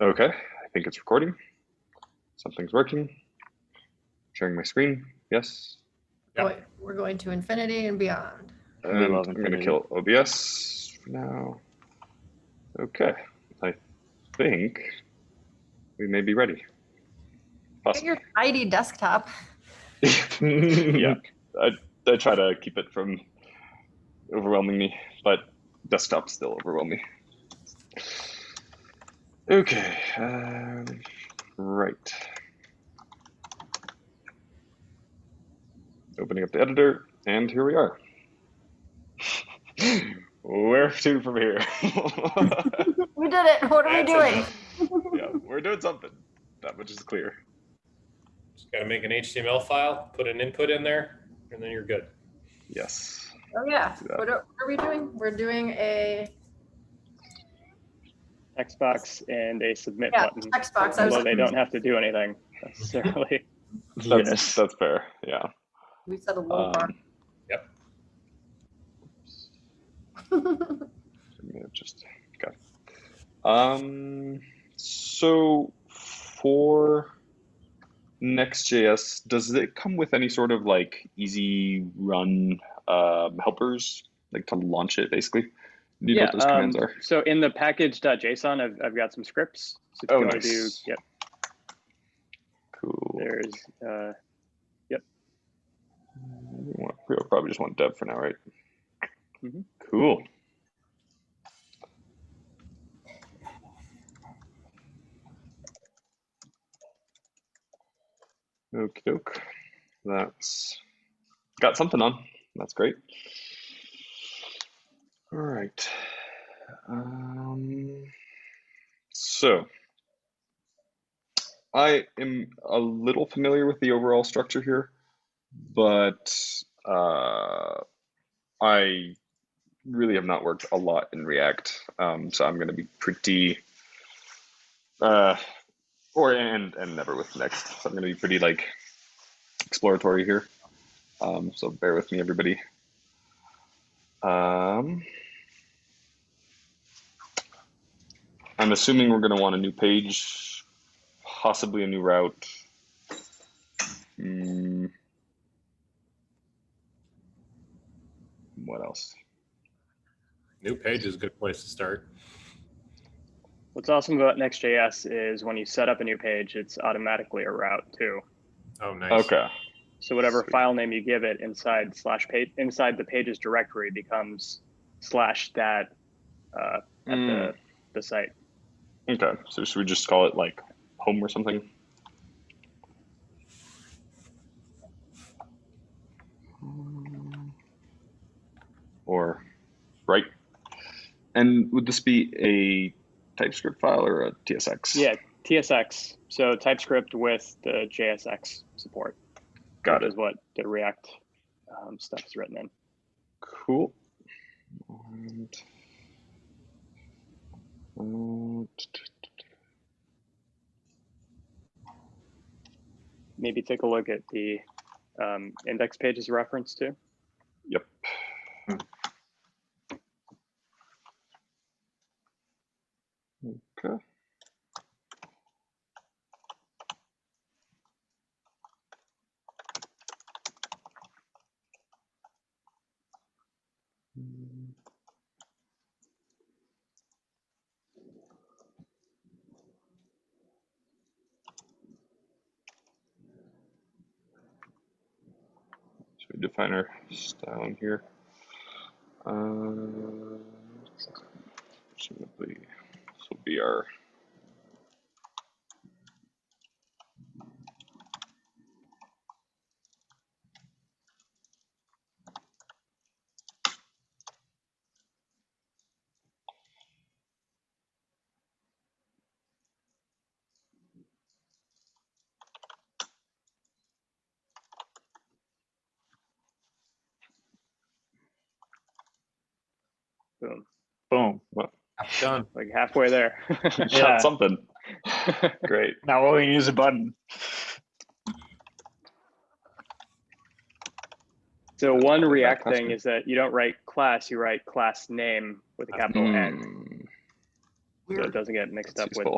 Okay, I think it's recording. Something's working. Sharing my screen. Yes. Yep. We're going to infinity and beyond. And I'm going to kill OBS for now. Okay, I think we may be ready. Get your tidy desktop. Yeah, I try to keep it from overwhelming me, but desktops still overwhelm me. Okay, right. Opening up the editor, and here we are. Where to from here? We did it. What are we doing? Yeah, we're doing something. That much is clear. Just got to make an HTML file, put an input in there, and then you're good. Yes. Oh yeah. What are we doing? We're doing a text box and a submit button. Text box. Although they don't have to do anything necessarily. That's fair. Yeah. We set a low bar. Yep. Just okay. So for Next.js, does it come with any sort of like easy run helpers, like to launch it basically? Do you know what those commands are? So in the package.json, I've got some scripts. So if you want to do, yep. Cool. There's, yep. We'll probably just want dev for now, right? Mm-hmm. Cool. Okie doke. That's got something on. That's great. All right. So I am a little familiar with the overall structure here, but I really have not worked a lot in React, so I'm going to be pretty, and never with Next. So I'm going to be pretty like exploratory here. So bear with me, everybody. I'm assuming we're going to want a new page, possibly a new route. What else? New page is a good place to start. What's awesome about Next.js is when you set up a new page, it's automatically a route too. Oh, nice. Okay. So whatever file name you give it inside /page inside the pages directory becomes /that at the site. Okay. So should we just call it like home or something? Or right? And would this be a TypeScript file or a TSX? Yeah, TSX. So TypeScript with the JSX support. Got it. Is what the React stuff is written in. Cool. Maybe take a look at the index pages reference too. Yep. Okay. Should we define our style in here? Presumably, this will be our Boom. Boom. what? Done. Like halfway there. Yeah. Something. Great. Now all we need is a button. So one React thing is that you don't write class, you write class name with a capital N. Weird. So it doesn't get mixed up with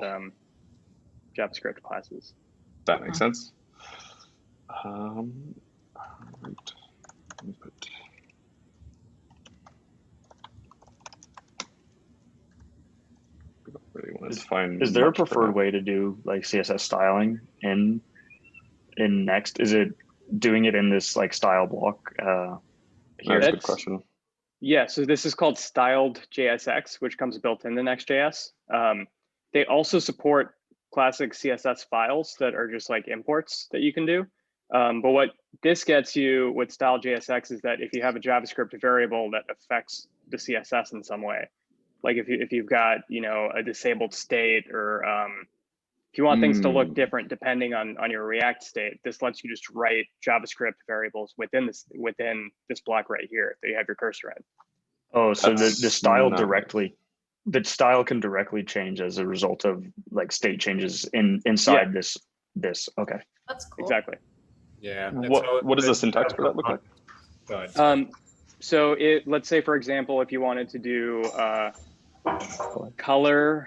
JavaScript classes. That makes sense. Right. Input. We don't really want to define. Is there a much for preferred now. way to do like CSS styling in Next? Is it doing it in this like style block? That's a That's- good question. Yeah, so this is called styled JSX, which comes built into Next.js. They also support classic CSS files that are just like imports that you can do. But what this gets you with styled JSX is that if you have a JavaScript variable that affects the CSS in some way, like if you've got, you know, a disabled state, or if you want things to look different depending on your React state, this lets you just write JavaScript variables within this block right here that you have your cursor in. Oh, so the That's style nice. directly, the style can directly change as a result of like state changes inside this. Okay. That's cool. Exactly. Yeah. What does the syntax for that look like? Go ahead. So let's say, for example, if you wanted to do color :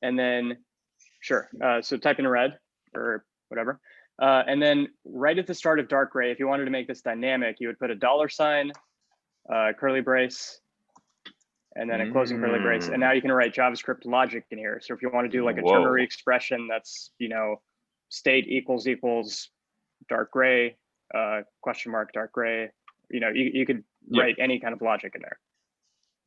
and then sure. So type in red or whatever. And then right at the start of dark gray, if you wanted to make this dynamic, you would put a $sign, curly brace, and then a closing curly brace. And now you can write JavaScript logic in here. So if you want to do like a ternary expression that's, you know, state equals dark gray, question mark dark gray, you know, you could write any kind of logic in there.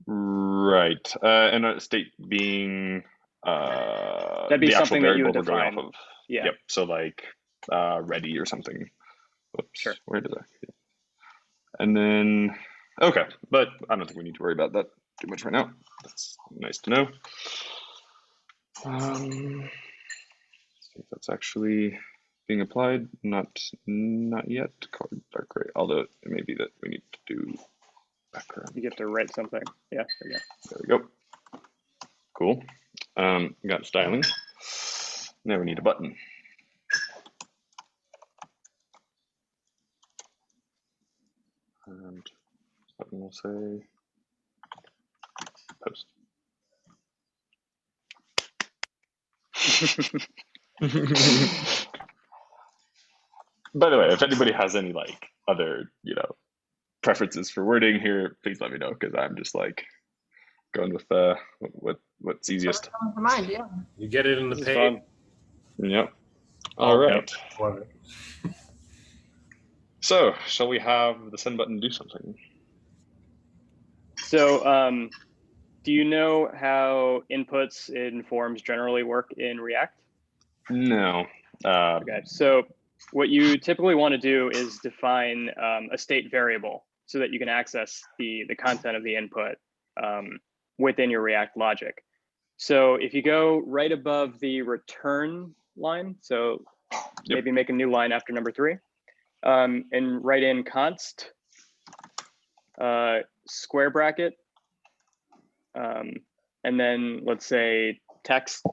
Right. And a state being That'd be the actual something that you variable would we're going define. off of. Yeah. Yep. So like ready or something. Oops, Sure. Where did I? And then okay, but I don't think we need to worry about that too much right now. That's nice to know. See if that's actually being applied. Not yet. Colored dark gray. Although it may be that we need to do background. You get to write something. Yeah, there you go. There we go. Cool. Got styling. Now we need a button. And button will say post. By the way, if anybody has any like other, you know, preferences for wording here, please let me know, because I'm just like going with what's easiest. Comes to mind, yeah. You get it in the This is page. fun. Yep. All right. Love it. So, shall we have the send button do something? So do you know how inputs in forms generally work in React? No. Okay, so what you typically want to do is define a state variable so that you can access the content of the input within your React logic. So if you go right above the return line, so maybe make a new line after number 3, and write in const square bracket, and then let's say text.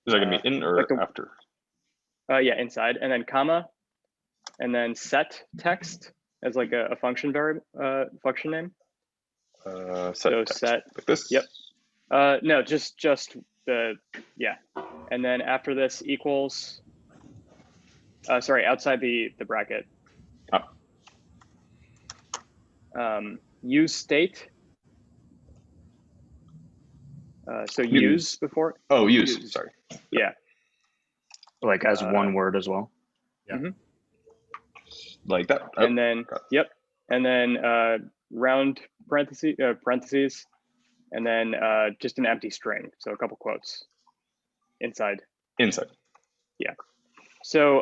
Is that gonna be in or like after? Yeah, inside, and then comma, and then set text as like a function variable, function name. Set So text, set. like this? Yep. No, just the, yeah. And then after this equals, sorry, outside the bracket. Use state. So use before. Oh, use. Sorry. Yeah. Like as one word as well. Yeah. Mm-hmm. Like that. And then, yep. And then round parentheses, and then just an empty string. So a couple quotes inside. Inside. Yeah. So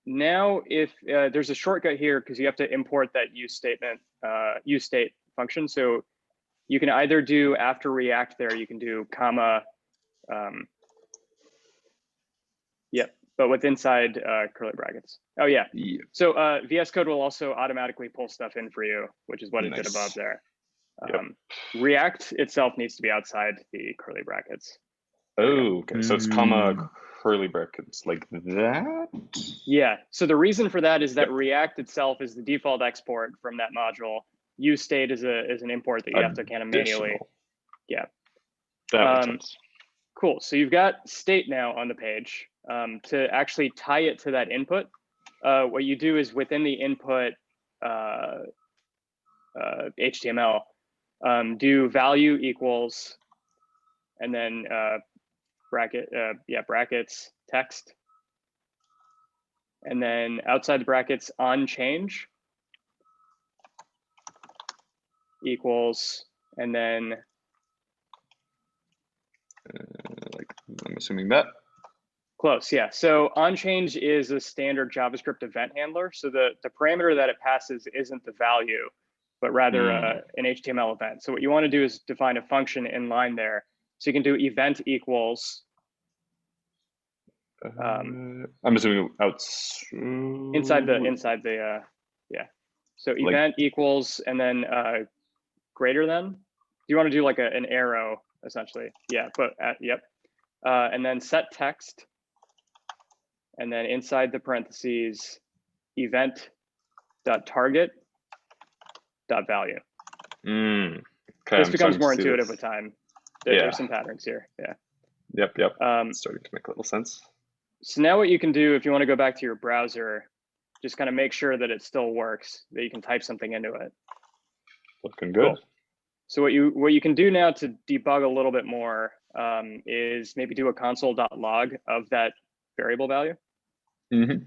now if there's a shortcut here, because you have to import that use statement, use state function. So you can either do after React there, you can do comma, yep, but with inside curly brackets. Oh yeah. So VS Code will also automatically pull stuff in for you, which is what it did above there. React itself needs to be outside the curly brackets. Oh, okay. So it's comma curly brackets like that? Yeah. So the reason for that is that React itself is the default export from that module. Use state is an import that you have to kind of manually. Yeah. That makes sense. Cool. So you've got state now on the page. To actually tie it to that input, what you do is within the input HTML, do value equals, and then brackets text, and then outside the brackets on change equals, and then Like, I'm assuming that. close, yeah. So onChange is a standard JavaScript event handler. So the parameter that it passes isn't the value, but rather an HTML event. So what you want to do is define a function in line there. So you can do event equals. I'm assuming Inside the yeah. So event equals, and then greater than. You want to do like an arrow essentially. Yeah, but yep. And then set text. And then inside the parentheses, event.target.value. Okay, This becomes more intuitive with time. There's some patterns here. Yeah. Yep. Starting to make a little sense. So now what you can do, if you want to go back to your browser, just kind of make sure that it still works, that you can type something into it. Looking good. Cool. So what you can do now to debug a little bit more is maybe do a console.log of that variable value. Mm-hmm.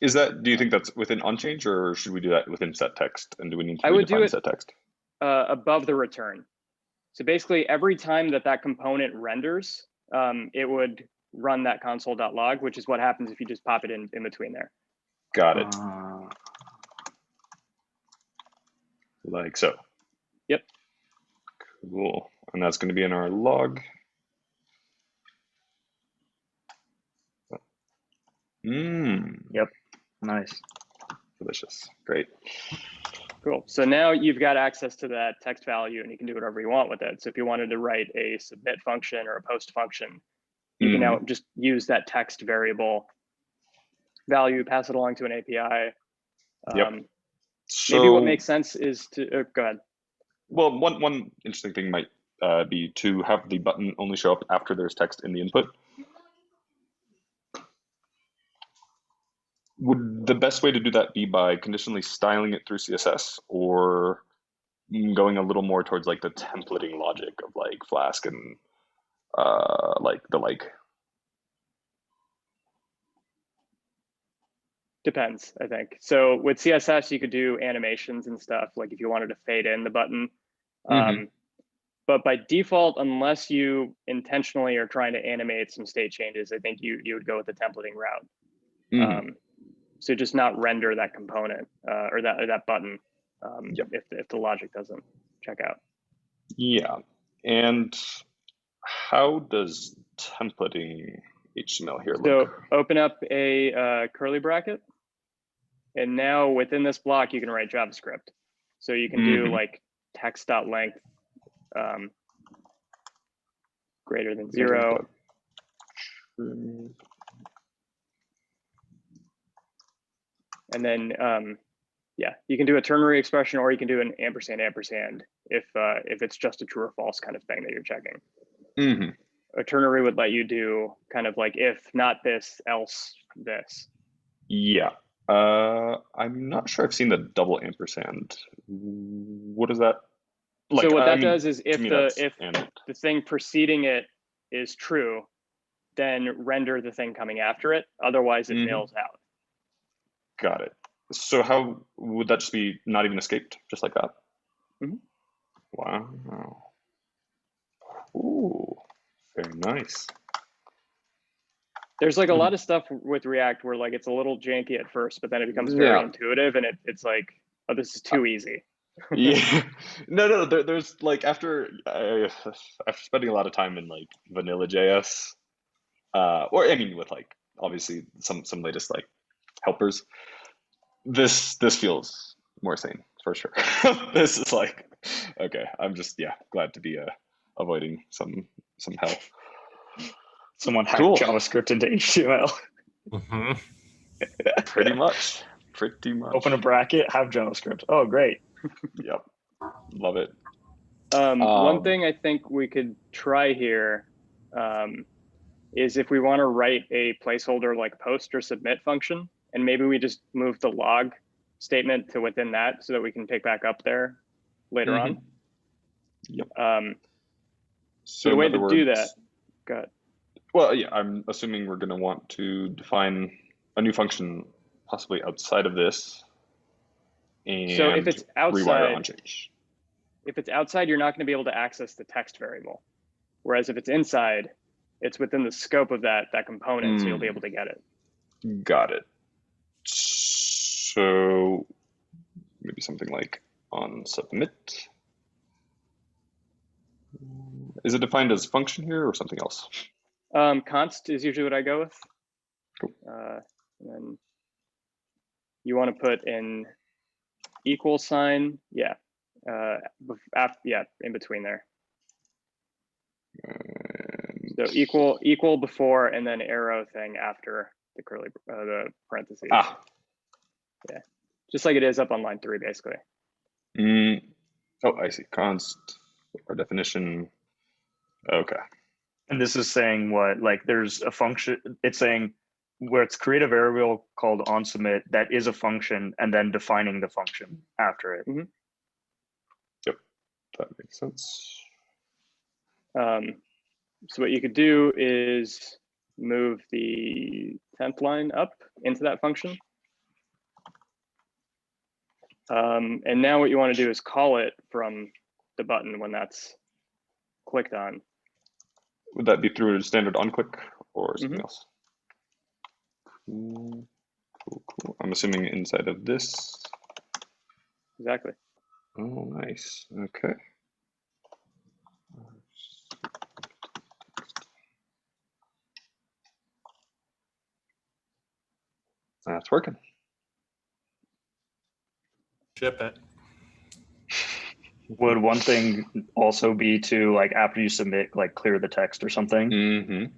Is that? Do you think that's within onChange, or should we do that within set text? And do we need to redefine set text? Above the return. So basically, every time that component renders, it would run that console.log, which is what happens if you just pop it in between there. Got it. Like so. Yep. Cool. And that's going to be in our log. Yep. Nice. Delicious. Great. Cool. So now you've got access to that text value, and you can do whatever you want with it. So if you wanted to write a submit function or a post function, you can now just use that text variable value, pass it along to an API. Yep. Maybe what makes sense is to go ahead. Well, one interesting thing might be to have the button only show up after there's text in the input. Would the best way to do that be by conditionally styling it through CSS, or going a little more towards like the templating logic of like Flask and like the like? Depends, I think. So with CSS, you could do animations and stuff, like if you wanted to fade in the button. But by default, unless you intentionally are trying to animate some state changes, I think you would go with the templating route. So just not render that component or that button if the logic doesn't check out. Yeah. And how does templating HTML here look? So open up a curly bracket. And now within this block, you can write JavaScript. So you can do like text.length greater than 0. And then, you can do a ternary expression, or you can do an ampersand if it's just a true or false kind of thing that you're checking. A ternary would let you do kind of like if not this, else this. Yeah. I'm not sure I've seen the double ampersand. What is that? Like, so what that does is if the thing preceding it is true, then render the thing coming after it. Otherwise, it nails out. Got it. So how would that just be not even escaped, just like that? Wow. Ooh, very nice. There's like a lot of stuff with React where like it's a little janky at first, but then it becomes very intuitive, and it's like, oh, this is too easy. Yeah. No. There's like after spending a lot of time in like vanilla JS, or I mean with like obviously some latest like helpers. This feels more sane for sure. This is like, okay, I'm just glad to be avoiding some hell. Someone hacked JavaScript into HTML. Pretty much. Open a bracket, have JavaScript. Oh, great. Yep. Love it. One thing I think we could try here is if we want to write a placeholder like post or submit function, and maybe we just move the log statement to within that so that we can pick back up there later on. Yep. So the way to do that, go ahead. Well, yeah, I'm assuming we're going to want to define a new function possibly outside of this. And so if it's outside, onChange. If it's outside, you're not going to be able to access the text variable. Whereas if it's inside, it's within the scope of that component, so you'll be able to get it. Got it. So maybe something like on submit. Is it defined as function here or something else? Const is usually what I go with. Cool. And then you want to put in equal sign, yeah, in between there. So equal before, and then arrow thing after the curly the parentheses. Yeah, just like it is up on line 3, basically. Oh, I see. Const or definition. Okay. And this is saying what? Like there's a function. It's saying where it's create a variable called onSubmit that is a function, and then defining the function after it. Yep, that makes sense. So what you could do is move the 10th line up into that function. And now what you want to do is call it from the button when that's clicked on. Would that be through a standard onClick or something else? Cool. I'm assuming inside of this. Exactly. Oh, nice. Okay. That's working. Ship it. Would one thing also be to, like, after you submit, like clear the text or something?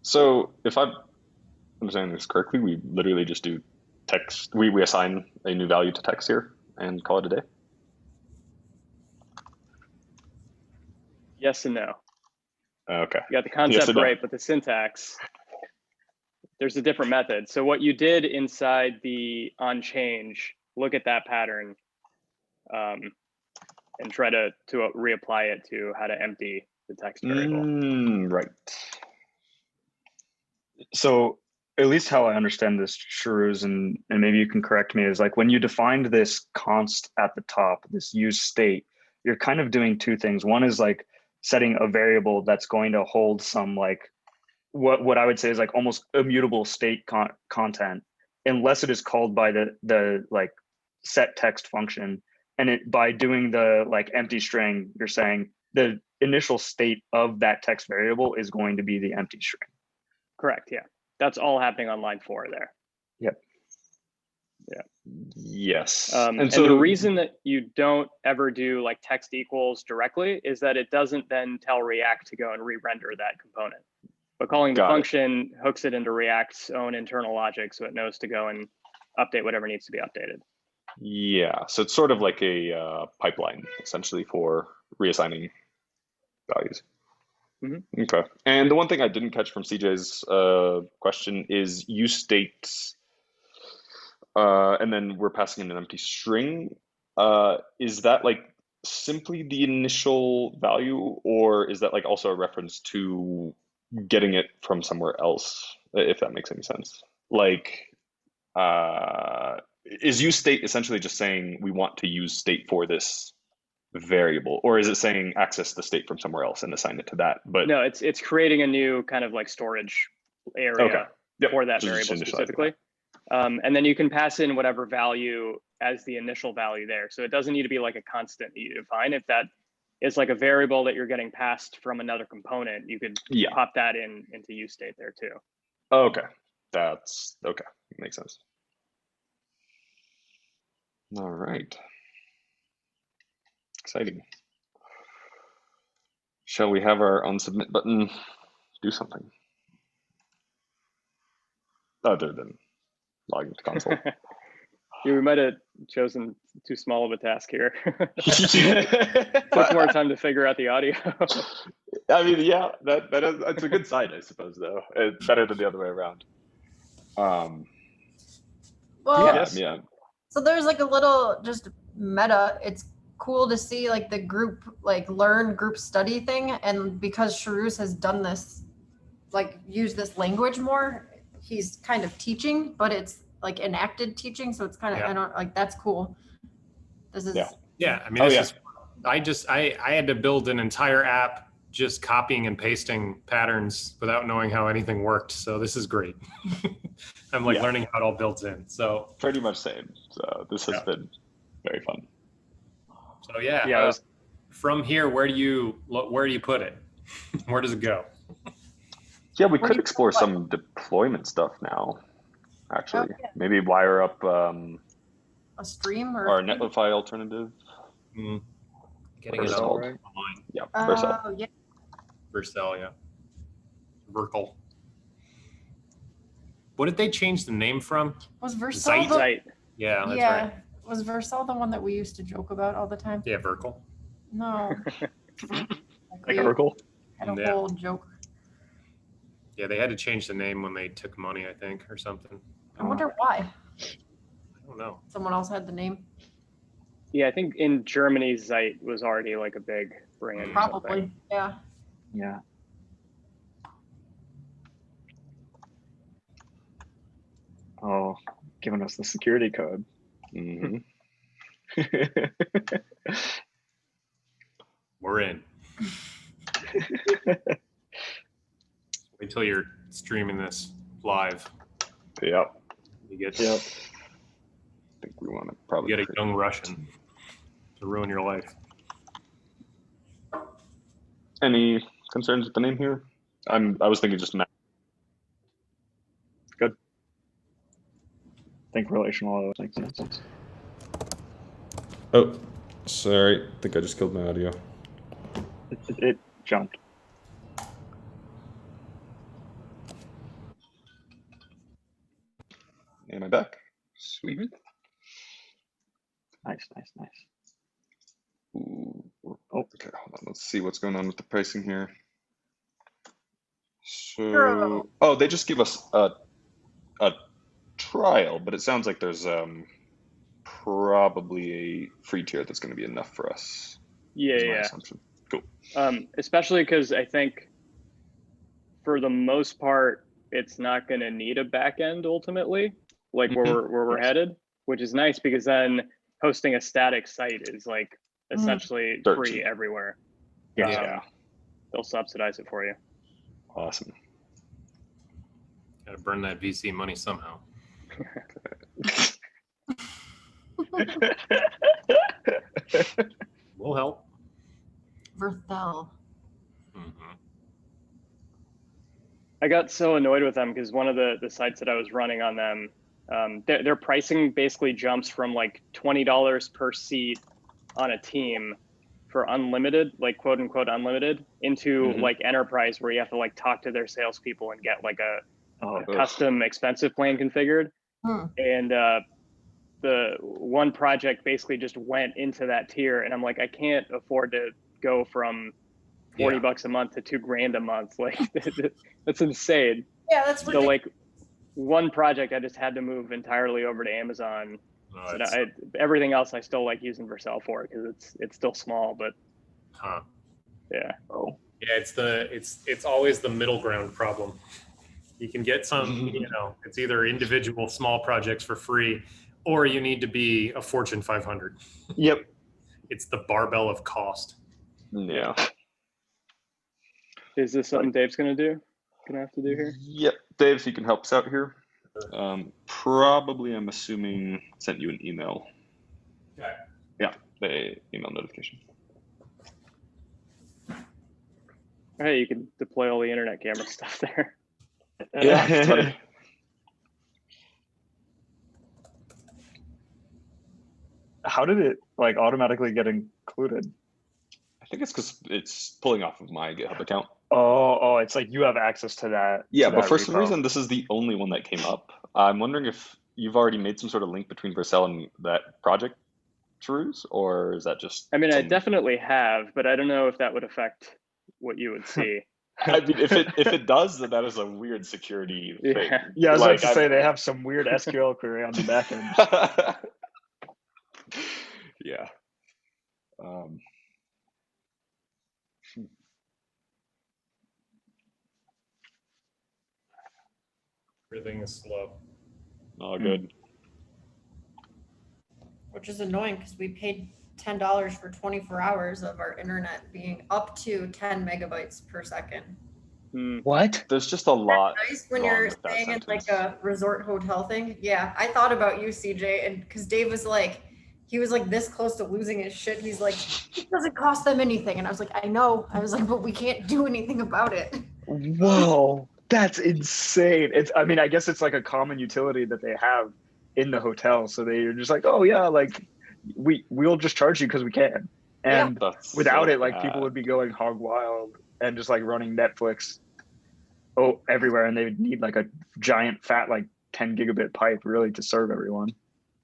So if I'm understanding this correctly, we literally just do text. We assign a new value to text here and call it a day. Yes and no. Okay. You got the concept right, but the syntax, there's a different method. So what you did inside the onChange, look at that pattern and try to reapply it to how to empty the text variable. Right. So at least how I understand this, Sharuz, and maybe you can correct me, is like when you defined this const at the top, this use state, you're kind of doing two things. One is like setting a variable that's going to hold some like what I would say is like almost immutable state content, unless it is called by the like set text function. And it by doing the like empty string, you're saying the initial state of that text variable is going to be the empty string. Correct. Yeah, that's all happening on line 4 there. Yep. Yeah. Yes. And so the reason that you don't ever do like text equals directly is that it doesn't then tell React to go and re-render that component. But calling the function hooks it into React's own internal logic, so it knows to go and update whatever needs to be updated. Yeah, so it's sort of like a pipeline, essentially, for reassigning values. Okay. And the one thing I didn't catch from CJ's question is use state, and then we're passing in an empty string. Is that like simply the initial value, or is that like also a reference to getting it from somewhere else, if that makes any sense? Like, is use state essentially just saying we want to use state for this variable, or is it saying access the state from somewhere else and assign it to that? But no, it's creating a new kind of like storage area for that variable specifically. And then you can pass in whatever value as the initial value there. So it doesn't need to be like a constant that you define. If that is like a variable that you're getting passed from another component, you could pop that into use state there too. Okay, that's okay. Makes sense. All right. Exciting. Shall we have our onSubmit button do something other than logging to console? Yeah, we might have chosen too small of a task here. Took more time to figure out the audio. I mean, yeah, that's a good sign, I suppose, though. It's better than the other way around. Well, Yeah. so there's like a little just meta. It's cool to see like the group like learn group study thing, and because Sharuz has done this, like use this language more, he's kind of teaching, but it's like enacted teaching, so it's kind of Yeah. I don't like that's cool. This is Yeah, I mean, I had to build an entire app just copying and pasting patterns without knowing how anything worked. So this is great. I'm like learning how it all builds in. So pretty much same. So this has been very fun. So yeah, from here, where do you put it? Where does it go? Yeah, we could explore some deployment stuff now. Actually, maybe wire up a stream or our Netlify alternative. Getting it all right. Online. Yeah, Vercel. Yeah. Vercel, yeah. Verkle. What did they change the name from? Was Vercel Zeit. Yeah, that's right. Was Vercel the one that we used to joke about all the time? Yeah, Verkle. No. Like a Urkel? Had a whole joke. Yeah, they had to change the name when they took money, I think, or something. I wonder why. I don't know. Someone else had the name. Yeah, I think in Germany, Zeit was already like a big brand. Probably, yeah. Yeah. Oh, giving us the security code. Mm-hmm. We're in. Wait till you're streaming this live. Yep. You get I think we want to probably get a young Russian to ruin your life. Any concerns with the name here? I was thinking just Good. I think relational makes sense. Oh, sorry. I think I just killed my audio. It jumped. Am I back? Sweet. Nice. Ooh. Oh, okay. Hold on. Let's see what's going on with the pricing here. So, they just give us a trial, but it sounds like there's probably a free tier that's going to be enough for us. Yeah. Assumption. Cool. Especially because I think for the most part, it's not going to need a back end ultimately, like where we're headed, which is nice because then hosting a static site is like essentially free everywhere. Yeah. They'll subsidize it for you. Awesome. Got to burn that VC money somehow. We'll help. Vercel. I got so annoyed with them because one of the sites that I was running on them, their pricing basically jumps from like $20 per seat on a team for unlimited, like quote unquote unlimited, into like enterprise where you have to like talk to their salespeople and get like a custom expensive plan configured. And the one project basically just went into that tier, and I'm like, I can't afford to go from $40 a month to $2,000 a month. Like that's insane. Yeah, that's ridiculous. So like one project I just had to move entirely over to Amazon. So everything else I still like using Vercel for because it's still small, but yeah. It's always the middle ground problem. You can get some, it's either individual small projects for free, or you need to be a Fortune 500. Yep. It's the barbell of cost. Yeah. Is this something Dave's gonna have to do here? Yep, Dave, so you can help us out here. Probably, I'm assuming, sent you an email. Okay. Yeah, the email notification. Hey, you can deploy all the internet camera stuff there. Yeah. How did it like automatically get included? I think it's because it's pulling off of my GitHub account. It's like you have access to that. Yeah, but for some reason, this is the only one that came up. I'm wondering if you've already made some sort of link between Vercel and that project, Shrews, or is that just? I mean, I some... definitely have, but I don't know if that would affect what you would see. I mean, if it does, then that is a weird security thing. Yeah. Yeah, I was Like, about to say they have some weird SQL query on the back end. Yeah. Everything is slow. All good. Which is annoying because we paid $10 for 24 hours of our internet being up to 10 megabytes per second. What? There's just a lot. Nice when wrong you're with that staying in like sentence. a resort hotel thing. Yeah, I thought about you, CJ, and because Dave was like, he was like this close to losing his shit. He's like, it doesn't cost them anything, and I was like, I know. I was like, but we can't do anything about it. Whoa, that's insane. I mean, I guess it's like a common utility that they have in the hotel. So they're just like, oh yeah, like we'll just charge you because we can. And That's without so it, like bad. people would be going hog wild and just like running Netflix everywhere, and they would need like a giant fat like 10 gigabit pipe really to serve everyone.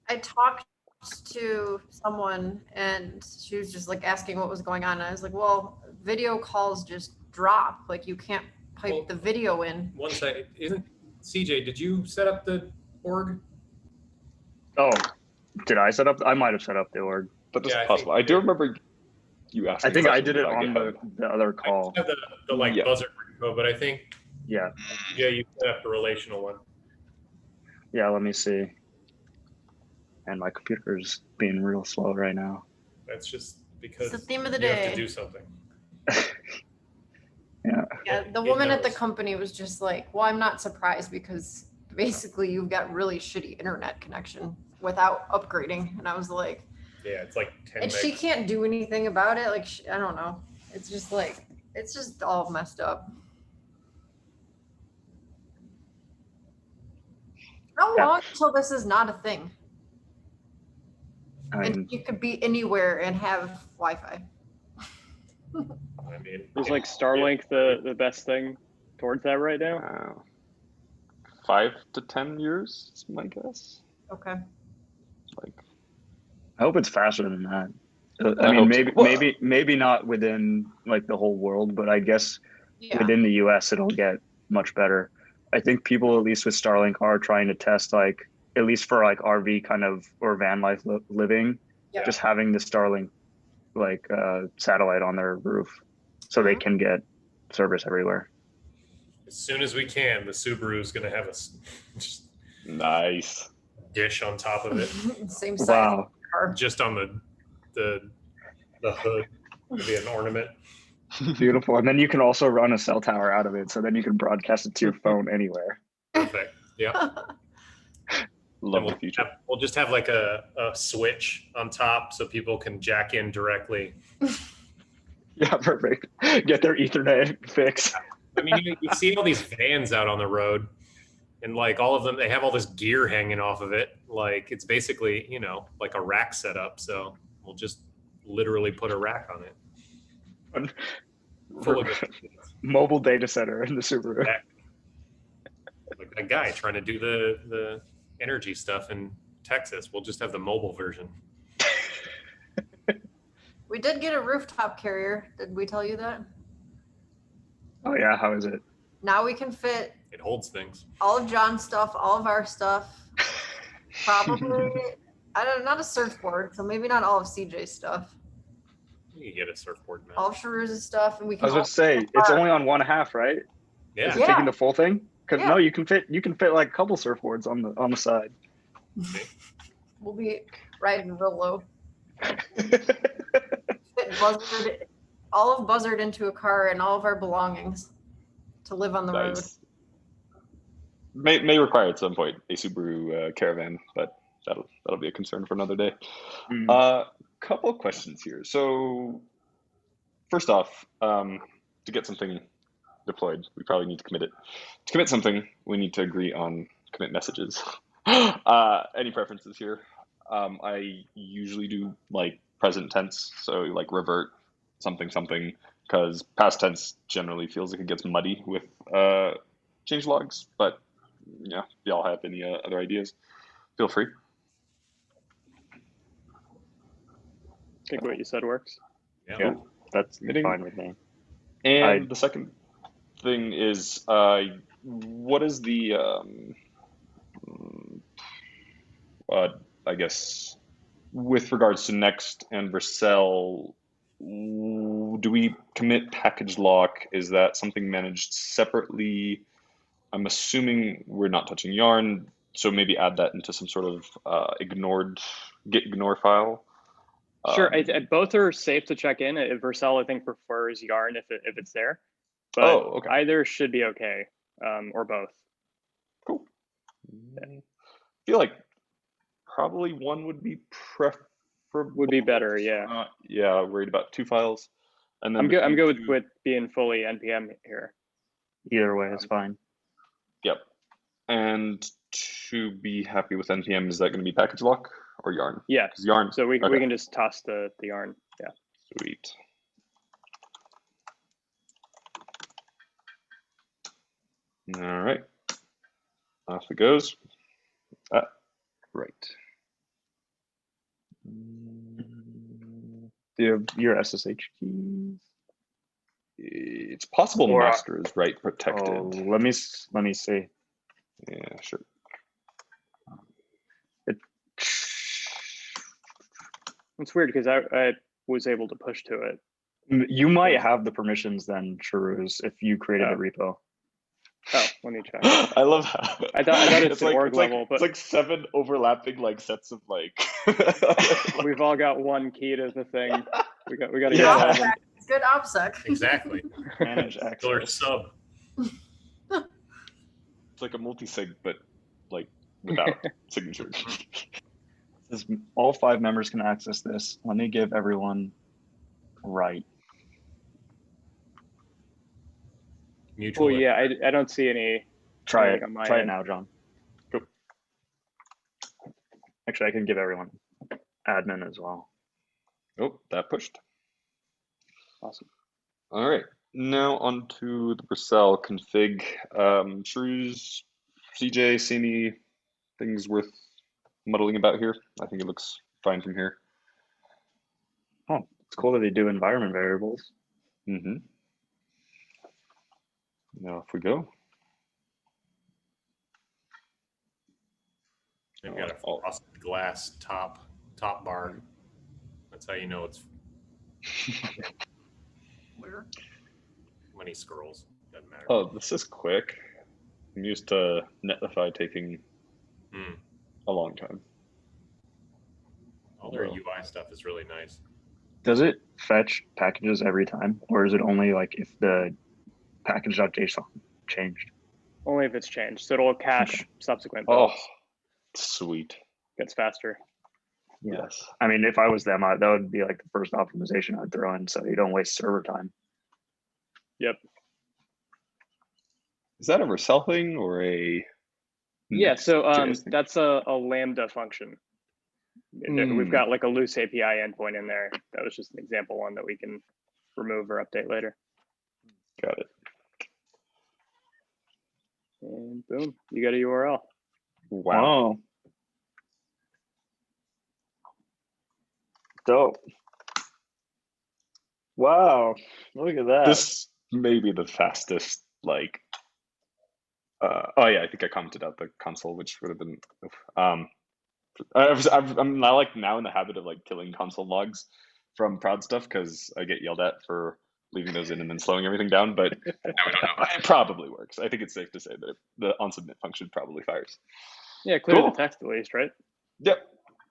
I talked to someone and she was just like asking what was going on. And I was like, well, video calls just drop. Like you can't pipe the video in. One second. Isn't CJ, did you set up the org? Oh, did I set up? I might have set up the org. That is Yeah, I possible. think I do remember you asking. I think I did it about on GitHub. the other call. I have the like Yeah. Buzzard repo, but I think Yeah. you set up the relational one. Yeah, let me see. And my computer's being real slow right now. That's just because It's the theme of the you have day. to do something. Yeah, the It woman at the knows. company was just like, well, I'm not surprised because basically you've got really shitty internet connection without upgrading. And I was like, Yeah, it's like 10 and she megs. can't do anything about it. Like, I don't know. It's just like, it's just all messed up. How Yeah. long until this is not a thing? I And mean, you could be anywhere and have Wi-Fi. I mean, Is like Starlink the best thing towards that right now? 5 to 10 years is my guess. Okay. Like, I hope it's faster than that. I I mean, hope so. maybe not within like the whole world, but I guess Yeah. within the US it'll get much better. I think people, at least with Starlink, are trying to test like, at least for like RV kind of or van life living, Yeah. just having the Starlink like satellite on their roof so they can get service everywhere. as soon as we can, the Subaru is going to have a just nice. dish on top of it, Same size Wow. car. just on the hood. It'll be an ornament. Beautiful. And then you can also run a cell tower out of it. So then you can broadcast it to your phone anywhere. Perfect. Yeah. Love And the future. we'll just have like a switch on top so people can jack in directly. Yeah, perfect. Get their Ethernet fix. I mean, you see all these vans out on the road, and like all of them, they have all this gear hanging off of it. Like it's basically, you know, like a rack setup. So we'll just literally put a rack on it. Full of good. Mobile data center in the Subaru. Like that guy trying to do the energy stuff in Texas. We'll just have the mobile version. We did get a rooftop carrier. Did we tell you that? Oh yeah, how is it? Now we can fit It holds things. all of John's stuff, all of our stuff. Probably, I don't, not a surfboard, so maybe not all of CJ's stuff. You can get a surfboard now. All of Sharuz's stuff, and we I can. was about to say it's only on one half, right? Yeah. Is it Yeah. taking the full thing? Because Yeah. no, you can fit like a couple surfboards on the side. We'll be riding real low. Fit Buzzard, all of Buzzard into a car and all of our belongings to live on the road. Nice. May require at some point a Subaru Caravan, but that'll be a concern for another day. Couple of questions here. So first off, to get something deployed, we probably need to commit it. To commit something, we need to agree on commit messages. Any preferences here? I usually do like present tense, so like revert something, because past tense generally feels like it gets muddy with change logs, but yeah, y'all have any other ideas? Feel free. I think what you said works. Yeah, that's Knitting. fine with me. And the second thing is, what is the, I guess, with regards to Next and Vercel, do we commit package lock? Is that something managed separately? I'm assuming we're not touching yarn, so maybe add that into some sort of git ignore file. Sure, both are safe to check in. Vercel, I think, prefers yarn if it's there, but okay. either should be okay, or both. Cool. I feel like probably one would be preferable. Would be better, yeah. Yeah, worried about two files, and then I'm good with being fully npm here. Either way, it's fine. Yep. And to be happy with npm, is that going to be package lock or yarn? Yeah. Yarn. So we Okay. can just toss the yarn. Yeah. Sweet. All right. Off it goes. Right. Do you have your SSH keys? It's possible Or, master is write protected. Oh, let me see. Yeah, sure. It's weird because I was able to push to it. You might have the permissions then, Charuz, if you created the repo. Oh, let me check. I love how I thought it's an org level, but it's like 7 overlapping like sets of like. we've all got one key to the thing. We got to get Yeah. all of them. It's good OPSEC. Exactly. Manage Or access. sub. It's like a multi-sig, but like without signatures. Says all 5 members can access this. Let me give everyone right. Mutual. Oh yeah, I don't see any. Try anything it. on my Try it end. now, John. Cool. Actually, I can give everyone admin as well. Oh, that pushed. Awesome. All right. Now on to the Vercel config. Shrews, CJ, see any things worth muddling about here? I think it looks fine from here. Oh, it's cool that they do environment variables. Mm-hmm. Now if we go. They've got a frosted glass top bar. That's how you know it's Where? many scrolls. Doesn't matter. Oh, this is quick. I'm used to Netlify taking a long time. All their UI stuff is really nice. Does it fetch packages every time, or is it only like if the package.json changed? Only if it's changed. So it'll cache subsequent Oh, builds. sweet. Gets faster. Yes. I mean, if I was them, that would be like the first optimization I'd throw in, so you don't waste server time. Yep. Is that a Vercel thing or a? Yeah. So JS thing? that's a Lambda function. We've got like a loose API endpoint in there. That was just an example one that we can remove or update later. Got it. And boom, you got a URL. Wow. Oh. Dope. Wow, look at that. This may be the fastest, like, oh yeah, I think I commented out the console, which would have been, I'm not like now in the habit of like killing console logs from prod stuff because I get yelled at for leaving those in and then slowing everything down, but no, I don't know. It probably works. I think it's safe to say that the onSubmit function probably fires. Yeah, clear Cool. the text at least, right? Yep,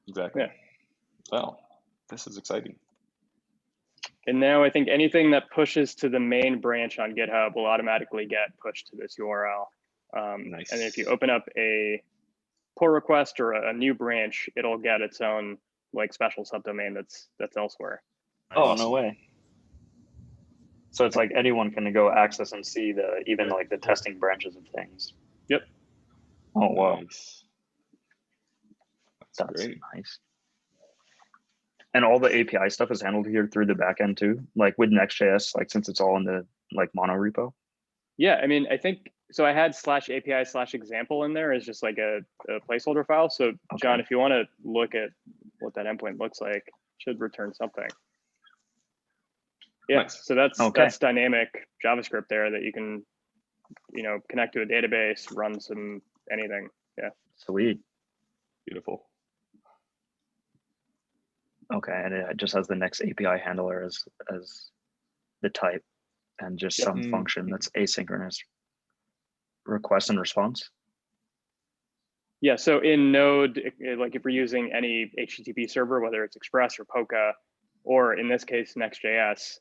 exactly. Yeah. Well, this is exciting. And now I think anything that pushes to the main branch on GitHub will automatically get pushed to this URL. Nice. And if you open up a pull request or a new branch, it'll get its own like special subdomain that's elsewhere. Oh, no way. So it's like anyone can go access and see even like the testing branches of things. Yep. Oh, wow. Nice. That's great. nice. And all the API stuff is handled here through the backend too, like with Next.js, like since it's all in the like mono repo. Yeah, I mean, I think so I had /API/example in there as just like a placeholder file. So John, Okay. if you want to look at what that endpoint looks like, it should return something. Yeah, Nice. so that's Okay. dynamic JavaScript there that you can, connect to a database, run some anything. Yeah. Sweet. Beautiful. Okay, and it just has the next API handler as the type, and just some function that's asynchronous request and response. Yeah, so in Node, like if we're using any HTTP server, whether it's Express or Polka, or in this case, Next.js,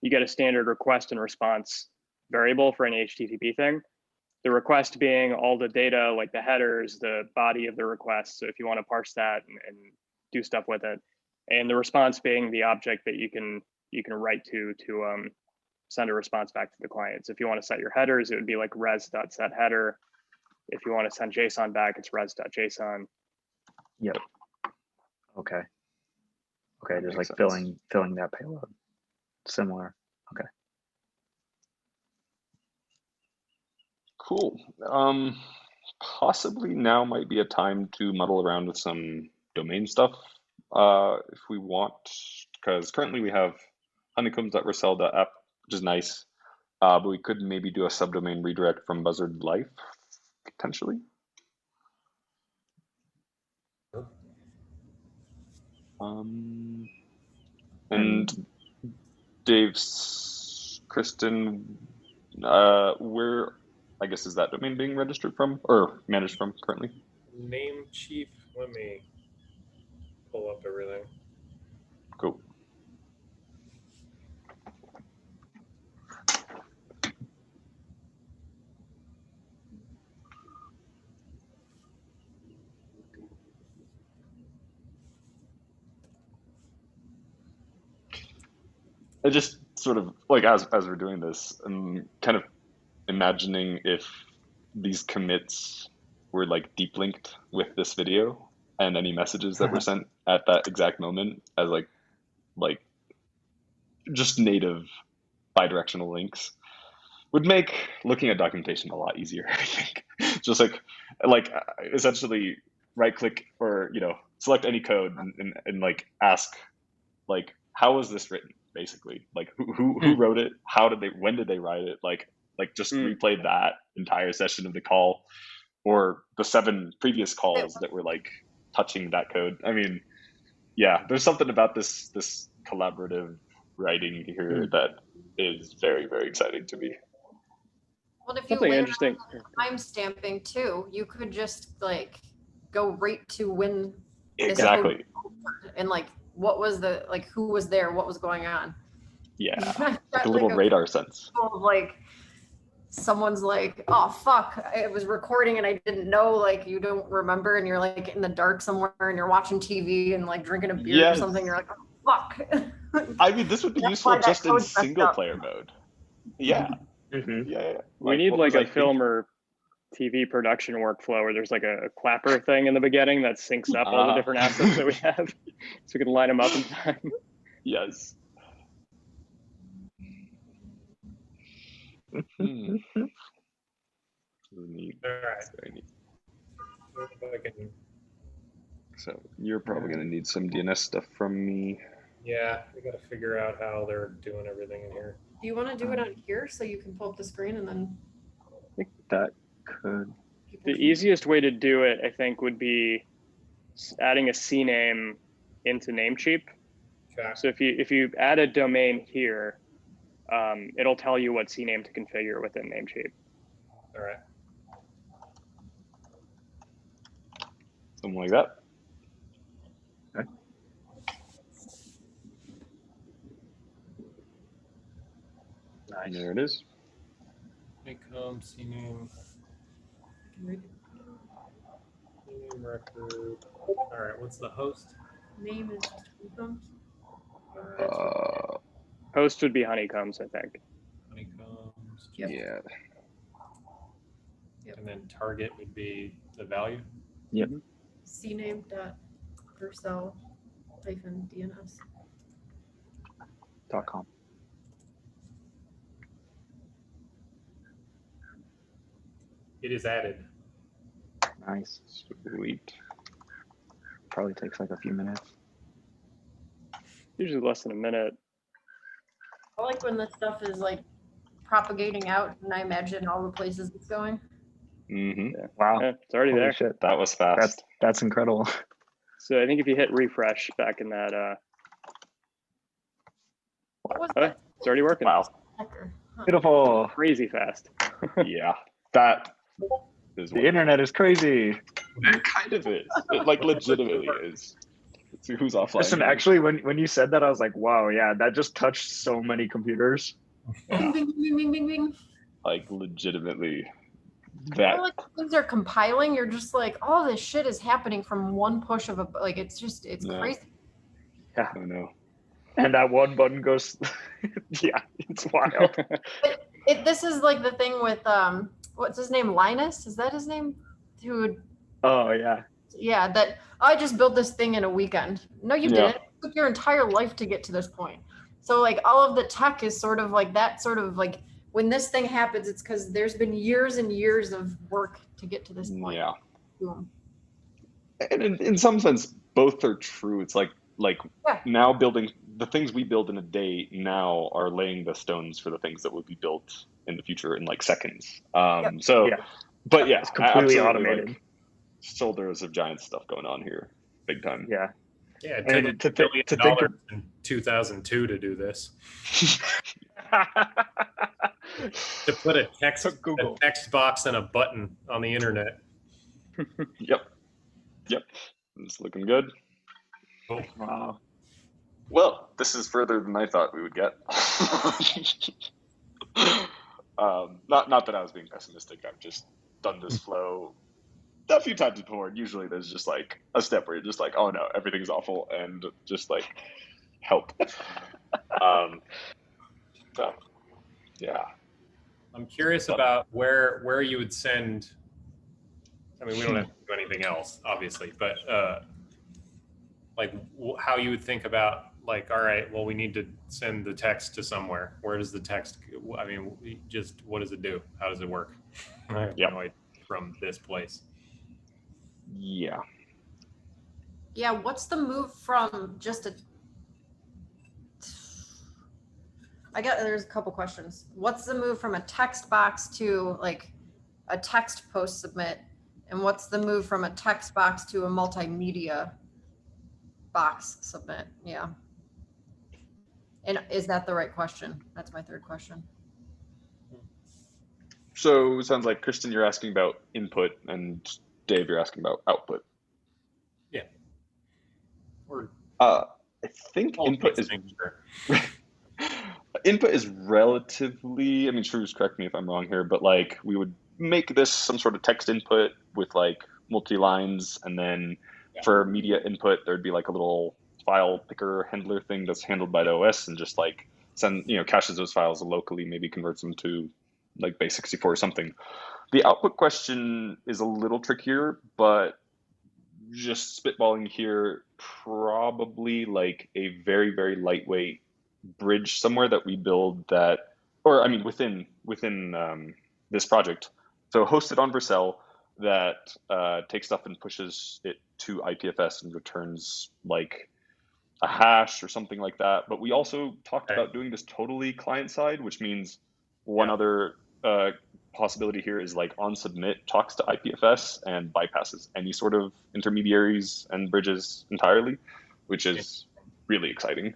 you get a standard request and response variable for any HTTP thing. The request being all the data, like the headers, the body of the request. So if you want to parse that and do stuff with it, and the response being the object that you can write to send a response back to the client. So if you want to set your headers, it would be like res.setHeader. If you want to send JSON back, it's res.json. Yep. Okay. Okay, just like Makes sense. filling that payload. Similar. Okay. Cool. Possibly now might be a time to muddle around with some domain stuff if we want, because currently we have honeycombs.vercel.app, which is nice, but we could maybe do a subdomain redirect from Buzzard Life, potentially. And Dave's, Kristen, where, I guess, is that domain being registered from or managed from currently? Namecheap. Let me pull up everything. Cool. I just sort of like as we're doing this, I'm kind of imagining if these commits were like deep linked with this video and any messages that were sent at that exact moment as like just native bidirectional links would make looking at documentation a lot easier. I think just like essentially right click or select any code and like ask like how was this written, basically, like who wrote it, when did they write it, like just replay that entire session of the call or the 7 previous calls that were like touching that code. I mean, yeah, there's something about this collaborative writing here that is very, very exciting to me. Well, if you Something layer interesting. time stamping too, you could just like go right to when this Exactly. code occurred and like what was the like who was there, what was going on. Yeah, Got, like a little radar sense. Like someone's like, oh fuck, I was recording and I didn't know, like you don't remember, and you're like in the dark somewhere and you're watching TV and like drinking a beer or something. You're like, oh fuck. I mean, this would be useful just in single player mode. Yeah. Yeah. We need like a film or TV production workflow where there's like a clapper thing in the beginning that syncs up all the different assets that we have so we can line them up in time. Yes. Neat. All right. Very neat. So you're probably going to need some DNS stuff from me. Yeah, we got to figure out how they're doing everything in here. Do you want to do it on here so you can pull up the screen and then? I think that could. The easiest way to do it, I think, would be adding a CNAME into Namecheap. Okay. So if you add a domain here, it'll tell you what CNAME to configure within Namecheap. All right. Something like that. Okay. Nice. There it is. Honeycomb, CNAME. Name record. All right, what's the host? Name is just honeycombs. Host would be honeycombs, I think. Honeycombs. Yep. Yeah. And then target would be the value. Yep. cname.vercel-dns.com. It is added. Nice. Sweet. Probably takes like a few minutes. Usually less than a minute. I like when this stuff is like propagating out, and I imagine all the places it's going. Mm-hmm. Yeah. Wow. Yeah, it's already Holy there. shit. That was fast. That's incredible. So I think if you hit refresh back in that, What was oh, that? it's already working. Wow. Checker? Huh. Beautiful. Crazy fast. Yeah. That is The internet is crazy. It kind of is. It like legitimately is. Let's see who's offline. Listen, actually, when you said that, I was like, wow, yeah, that just touched so many computers. Bing, bing, bing, bing, bing, bing. Like legitimately I that feel like things are compiling. You're just like, all this shit is happening from one push of a like. It's Yeah. crazy. I don't know. And that one button goes, yeah, it's wild. This is like the thing with what's his name? Linus? Is that his name? Who would Oh, yeah. yeah, that I just built this thing in a weekend. No, you Yeah. didn't. It took your entire life to get to this point. So like all of the tech is sort of like that sort of like when this thing happens, it's because there's been years and years of work to get to this point. Yeah. Boom. And in some sense, both are true. It's like Yeah. now building the things we build in a day now are laying the stones for the things that will be built in the future in like seconds. So, Yeah. but yeah, It's completely absolutely, automated. like, shoulders of giant stuff going on here, big time. Yeah. Yeah, it And took to $1 billion to think of- in 2002 to do this. To put a Google. text box and a button on the internet. Yep. It's looking good. Cool. Wow. Well, this is further than I thought we would get. Not that I was being pessimistic. I've just done this flow a few times before. Usually there's just like a step where you're just like, oh no, everything's awful, and just like help. So, yeah. I'm curious about where you would send. I mean, we don't have to do anything else, obviously, but like how you would think about like, all right, well, we need to send the text to somewhere. Where does the text? I mean, just what does it do? How does it work? I have no idea from this place. Yeah. Yeah, what's the move from just a there's a couple questions. What's the move from a text box to like a text post submit? And what's the move from a text box to a multimedia box submit? Yeah. And is that the right question? That's my third question. So it sounds like, Kristen, you're asking about input, and Dave, you're asking about output. Yeah. Or I think input is input is relatively. I mean, Shrews, correct me if I'm wrong here, but like we would make this some sort of text input with like multi lines, and then for media input, there'd be like a little file picker handler thing that's handled by the OS, and just like send caches those files locally, maybe converts them to like base64 or something. The output question is a little trickier, but just spitballing here, probably like a very, very lightweight bridge somewhere that we build that, or I mean, within this project. So hosted on Vercel that takes stuff and pushes it to IPFS and returns like a hash or something like that. But we also talked about doing this totally client side, which means one other possibility here is like on submit talks to IPFS and bypasses any sort of intermediaries and bridges entirely, which is really exciting.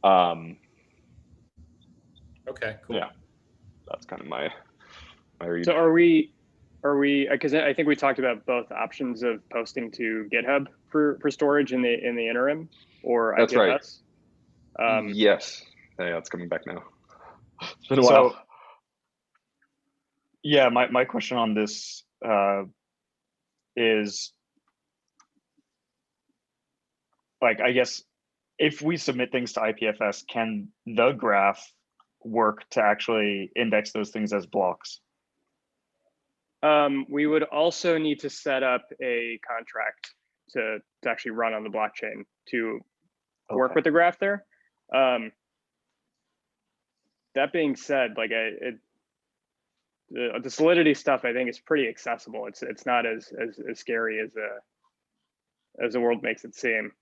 Okay, cool. Yeah, that's kind of my read. So are we, because I think we talked about both options of posting to GitHub for storage in the interim, or That's IPFS. Right. Yes. Yeah, it's coming back now. It's been a while. So, yeah, my question on this is like, I guess if we submit things to IPFS, can the graph work to actually index those things as blocks? We would also need to set up a contract to actually run on the blockchain to work with the graph there. That being said, like the Solidity stuff, I think, is pretty accessible. It's not as scary as the world makes it seem.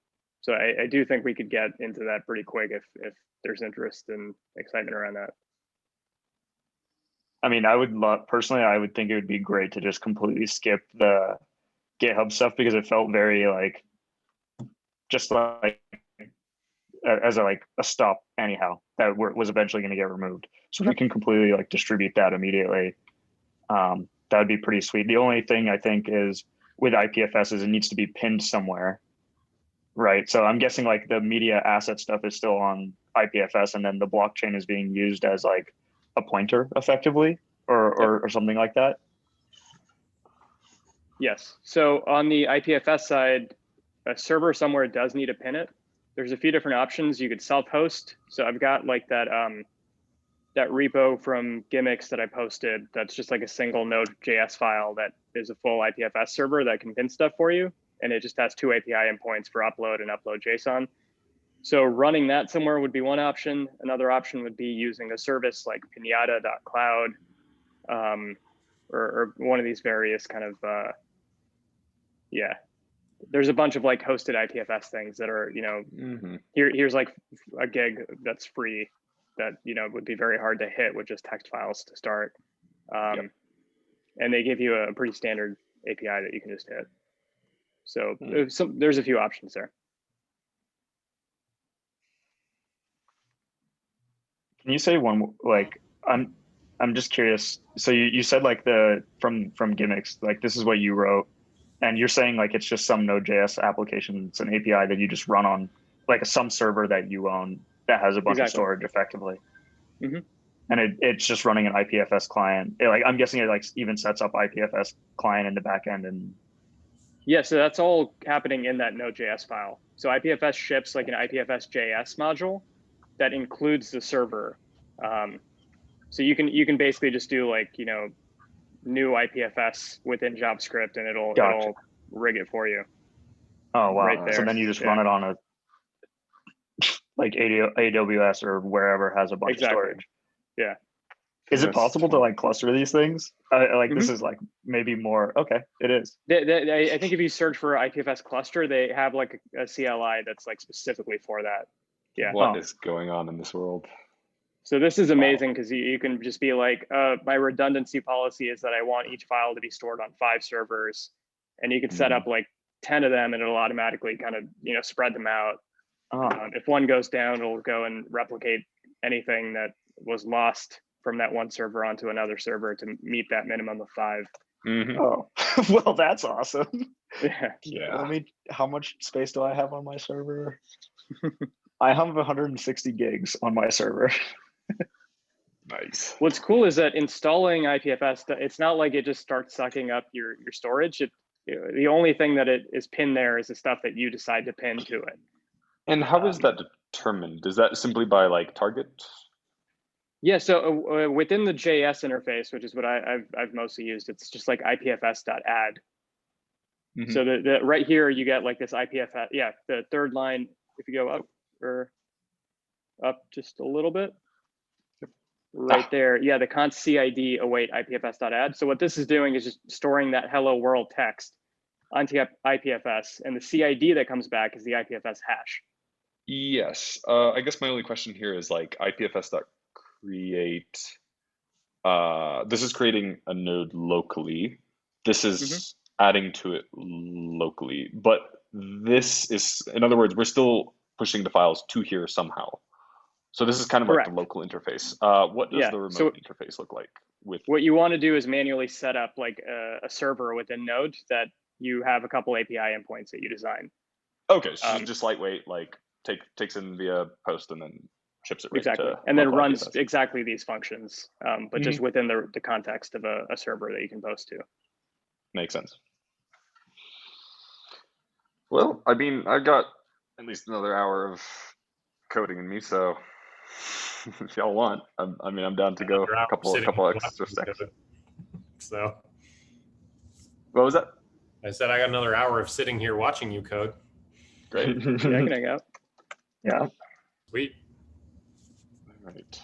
So I do think we could get into that pretty quick if there's interest and excitement around that. I mean, I would personally, I would think it would be great to just completely skip the GitHub stuff because it felt very like, just like as a stop anyhow that was eventually going to get removed. So if I can completely like distribute that immediately, that would be pretty sweet. The only thing I think is with IPFS is it needs to be pinned somewhere, right? So I'm guessing like the media asset stuff is still on IPFS, and then the blockchain is being used as like a pointer effectively, or something like that. Yes. So on the IPFS side, a server somewhere does need to pin it. There's a few different options. You could self-host. So I've got like that that repo from Gimmicks that I posted. That's just like a single Node.js file that is a full IPFS server that can pin stuff for you. And it just has 2 API endpoints for upload and upload JSON. So running that somewhere would be one option. Another option would be using a service like pinata.cloud, or one of these various kind of, there's a bunch of like hosted IPFS things that are, here's like a gig that's free that, would be very hard to hit with just text files to start. And they give you a pretty standard API that you can just hit. So there's a few options there. Can you say one, like, I'm just curious. So you said like from Gimmicks, like this is what you wrote, and you're saying like it's just some Node.js application. It's an API that you just run on like some server that you own that has a bunch of storage effectively. Mm-hmm. And it's just running an IPFS client. I'm guessing it like even sets up IPFS client in the back end. And yeah, so that's all happening in that Node.js file. So IPFS ships like an IPFS.js module that includes the server. So you can basically just do like, new IPFS within JavaScript, and it'll rig it for you. Oh, wow. Right there. So then you just run it on a like AWS or wherever has a bunch of storage. Yeah. Is it possible to like cluster these things? This is like maybe more. Okay, it is. I think if you search for IPFS cluster, they have like a CLI that's like specifically for that. Yeah. What is going on in this world? So this is amazing because you can just be like, my redundancy policy is that I want each file to be stored on 5 servers, and you can set up like 10 of them, and it'll automatically kind of spread them out. If one goes down, it'll go and replicate anything that was lost from that one server onto another server to meet that minimum of 5. Mm-hmm. Oh, well, that's awesome. Yeah. How much space do I have on my server? I have 160 gigs on my server. Nice. What's cool is that installing IPFS, it's not like it just starts sucking up your storage. The only thing that it is pinned there is the stuff that you decide to pin to it. And how is that determined? Is that simply by like target? Yeah, so within the JS interface, which is what I've mostly used, it's just like IPFS.add. Mm-hmm. So the right here you get like this IPFS. Yeah, the third line. If you go up just a little bit, right there. Yeah, the const CID await IPFS.add. So what this is doing is just storing that hello world text onto IPFS, and the CID that comes back is the IPFS hash. Yes. I guess my only question here is like IPFS.create. This is creating a node locally. This is adding to it locally. But this is, in other words, we're still pushing the files to here somehow. So this is kind of like the local interface. What does the remote interface look like? What you want to do is manually set up like a server within Node that you have a couple API endpoints that you design. Okay, so just lightweight, like takes in via post and then ships it right to and then runs IPFS. Exactly these functions, but just within the context of a server that you can post to. Makes sense. Well, I mean, I've got at least another hour of coding in me, so if y'all want, I'm down to go a couple extra steps. So, what was that? I said I got another hour of sitting here watching you code. Great. Yeah, I can hang out. Yeah. Sweet. All right.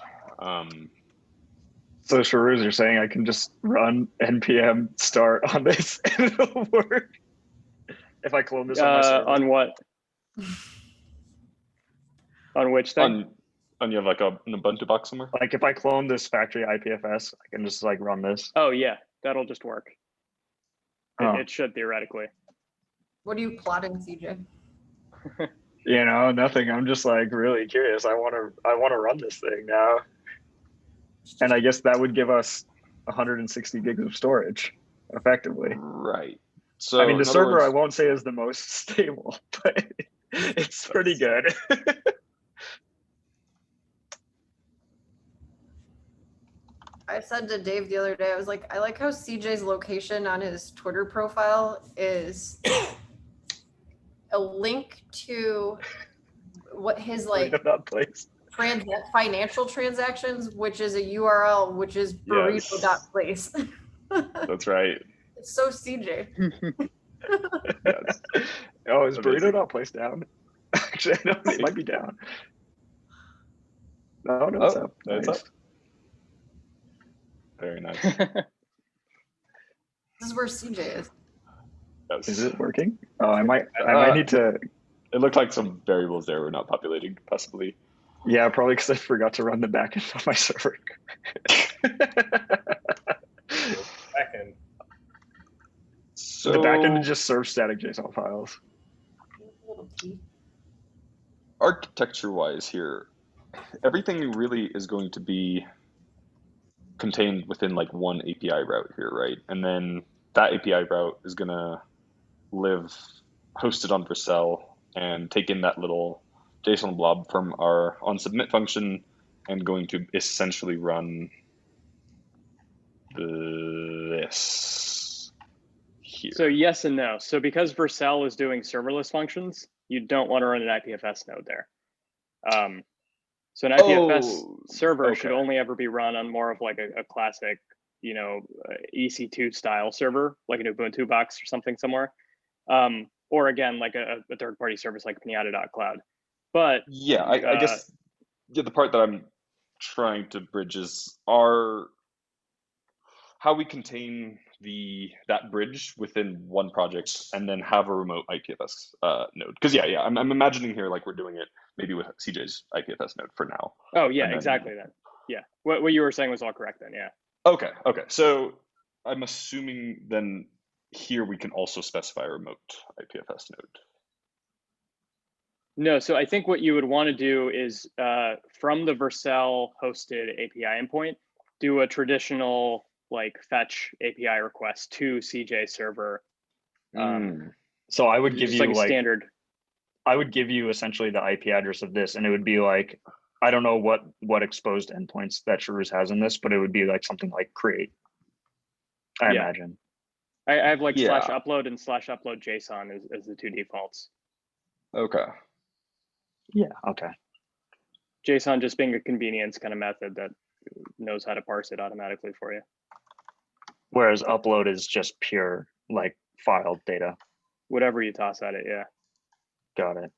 So Sharuz, you're saying I can just run npm start on this and it'll work if I clone this on my server? On what? On which thing? On you have like an Ubuntu box somewhere? Like if I clone this factory IPFS, I can just like run this. Oh yeah, that'll just work. Oh. It should theoretically. What are you plotting, CJ? You know, nothing. I'm just like really curious. I want to run this thing now. And I guess that would give us 160 gigs of storage effectively. Right. So I mean, the in other server words- I won't say is the most stable, but it's pretty good. I said to Dave the other day, I was like, I like how CJ's location on his Twitter profile is a link to what his like that place. financial transactions, which is a URL, which is burrito.place. That's right. It's so CJ. Yes. Oh, is Amazing. burrito.place down? Actually, I know it might be down. No, it's up. It's Nice. up. Very nice. This is where CJ is. Yes. Is it working? Oh, I might need to. It looked like some variables there were not populating, possibly. Yeah, probably because I forgot to run the backend on my server. Backend. So The backend just serves static JSON files. architecture-wise here, everything really is going to be contained within like one API route here, right? And then that API route is gonna live hosted on Vercel and take in that little JSON blob from our onSubmit function and going to essentially run this here. So yes and no. So because Vercel is doing serverless functions, you don't want to run an IPFS node there. So an IPFS server should okay. only ever be run on more of like a classic, you know, EC2 style server, like an Ubuntu box or something somewhere. Or again, like a third-party service like Pinata.cloud. But yeah, I guess the part that I'm trying to bridge is how we contain that bridge within one project and then have a remote IPFS node. Because I'm imagining here like we're doing it maybe with CJ's IPFS node for now. oh yeah, then, exactly then. Yeah, what you were saying was all correct then. Yeah. Okay. So I'm assuming then here we can also specify a remote IPFS node. No, so I think what you would want to do is from the Vercel hosted API endpoint, do a traditional like fetch API request to CJ server. So I would give Just you like a standard. I would give you essentially the IP address of this, and it would be like, I don't know what exposed endpoints that Sharuz has in this, but it would be like something like create. I imagine. I have like Yeah. /upload and /upload JSON as the two defaults. Okay. Yeah. Okay. JSON just being a convenience kind of method that knows how to parse it automatically for you. Whereas upload is just pure like file data. Whatever you toss at it, yeah. Got it.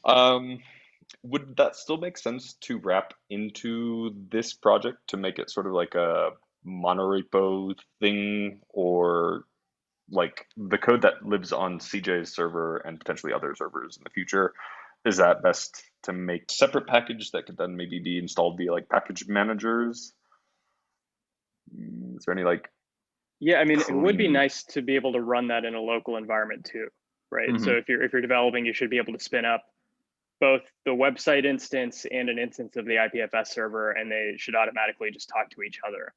Okay. Would that still make sense to wrap into this project to make it sort of like a monorepo thing, or like the code that lives on CJ's server and potentially other servers in the future? Is that best to make separate package that could then maybe be installed via like package managers? Is there any like Yeah, I mean, it would be clean- nice to be able to run that in a local environment too, right? So if you're developing, you should be able to spin up both the website instance and an instance of the IPFS server, and they should automatically just talk to each other.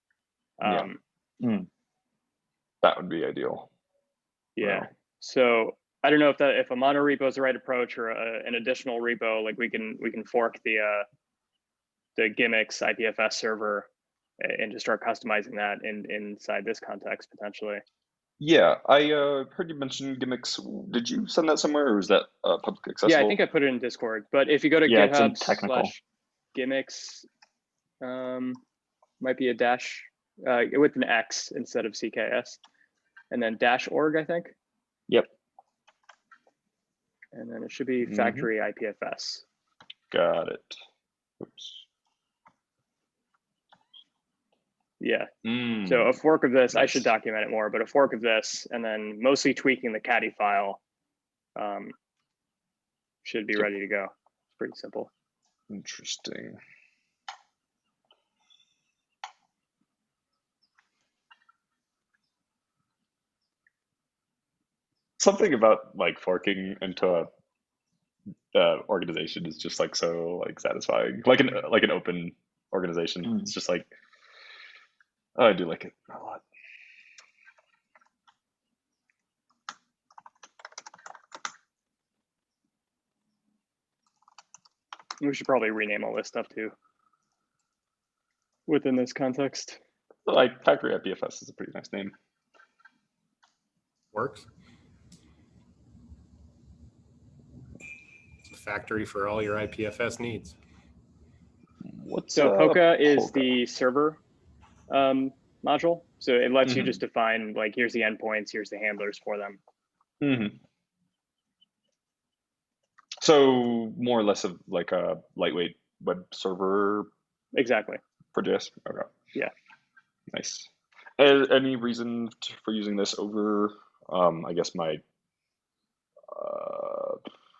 that would be ideal? Yeah. Wow. So I don't know if a monorepo is the right approach or an additional repo. Like we can fork the gimmicks IPFS server and just start customizing that inside this context potentially. Yeah, I heard you mention gimmicks. Did you send that somewhere, or is that public accessible? Yeah, I think I put it in Discord. But if you go to Yeah, it's in GitHub technical. /gimmicks, might be a dash with an X instead of CKS, and then -org, I think. Yep. and then it should be factory IPFS. Got it. Oops. Yeah. So a fork of this, I should document it more, but a fork of this, and then mostly tweaking the caddy file should be ready to go. It's pretty simple. Interesting. Something about like forking into a organization is just like so like satisfying. Like an open organization. It's just like, oh, I do like it a lot. We should probably rename all this stuff too within this context. Like factory IPFS is a pretty nice name. Works. It's a factory for all your IPFS needs. What's So Polka is Polka? the server module. So it lets you just define like, here's the endpoints, here's the handlers for them. So more or less of like a lightweight web server. Exactly. For JS. Okay. Yeah. Nice. Any reason for using this over? I guess my.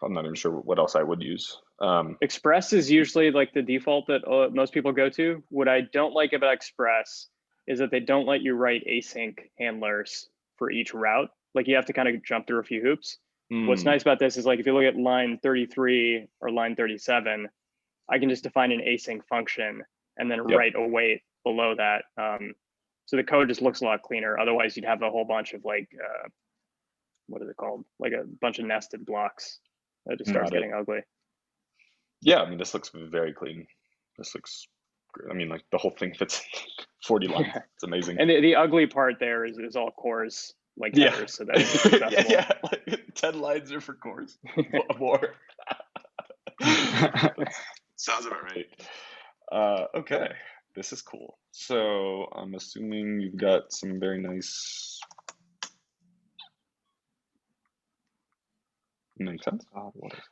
I'm not even sure what else I would use. Express is usually like the default that most people go to. What I don't like about Express is that they don't let you write async handlers for each route. Like you have to kind of jump through a few hoops. What's nice about this is like, if you look at line 33 or line 37, I can just define an async function and then write a wait below that. So the code just looks a lot cleaner. Otherwise you'd have a whole bunch of like, what is it called? Like a bunch of nested blocks that just starts getting ugly. Yeah, I mean, this looks very clean. This looks great. I mean, like the whole thing fits 40 lines. Yeah. It's amazing. And the ugly part there is all cores, like headers, so that it's accessible. Yeah, like 10 lines are for cores. More. Sounds about right. Okay, this is cool. So I'm assuming you've got some very nice. Makes sense. What is that?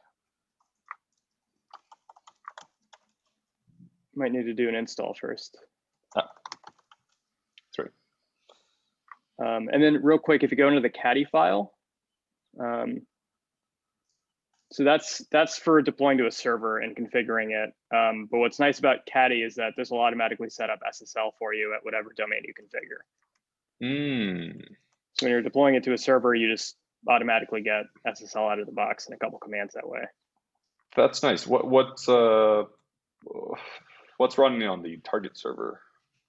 Might need to do an install first. That's right. And then real quick, if you go into the caddy file, so that's for deploying to a server and configuring it. But what's nice about caddy is that this will automatically set up SSL for you at whatever domain you configure. So when you're deploying it to a server, you just automatically get SSL out of the box and a couple commands that way. That's nice. What's running on the target server?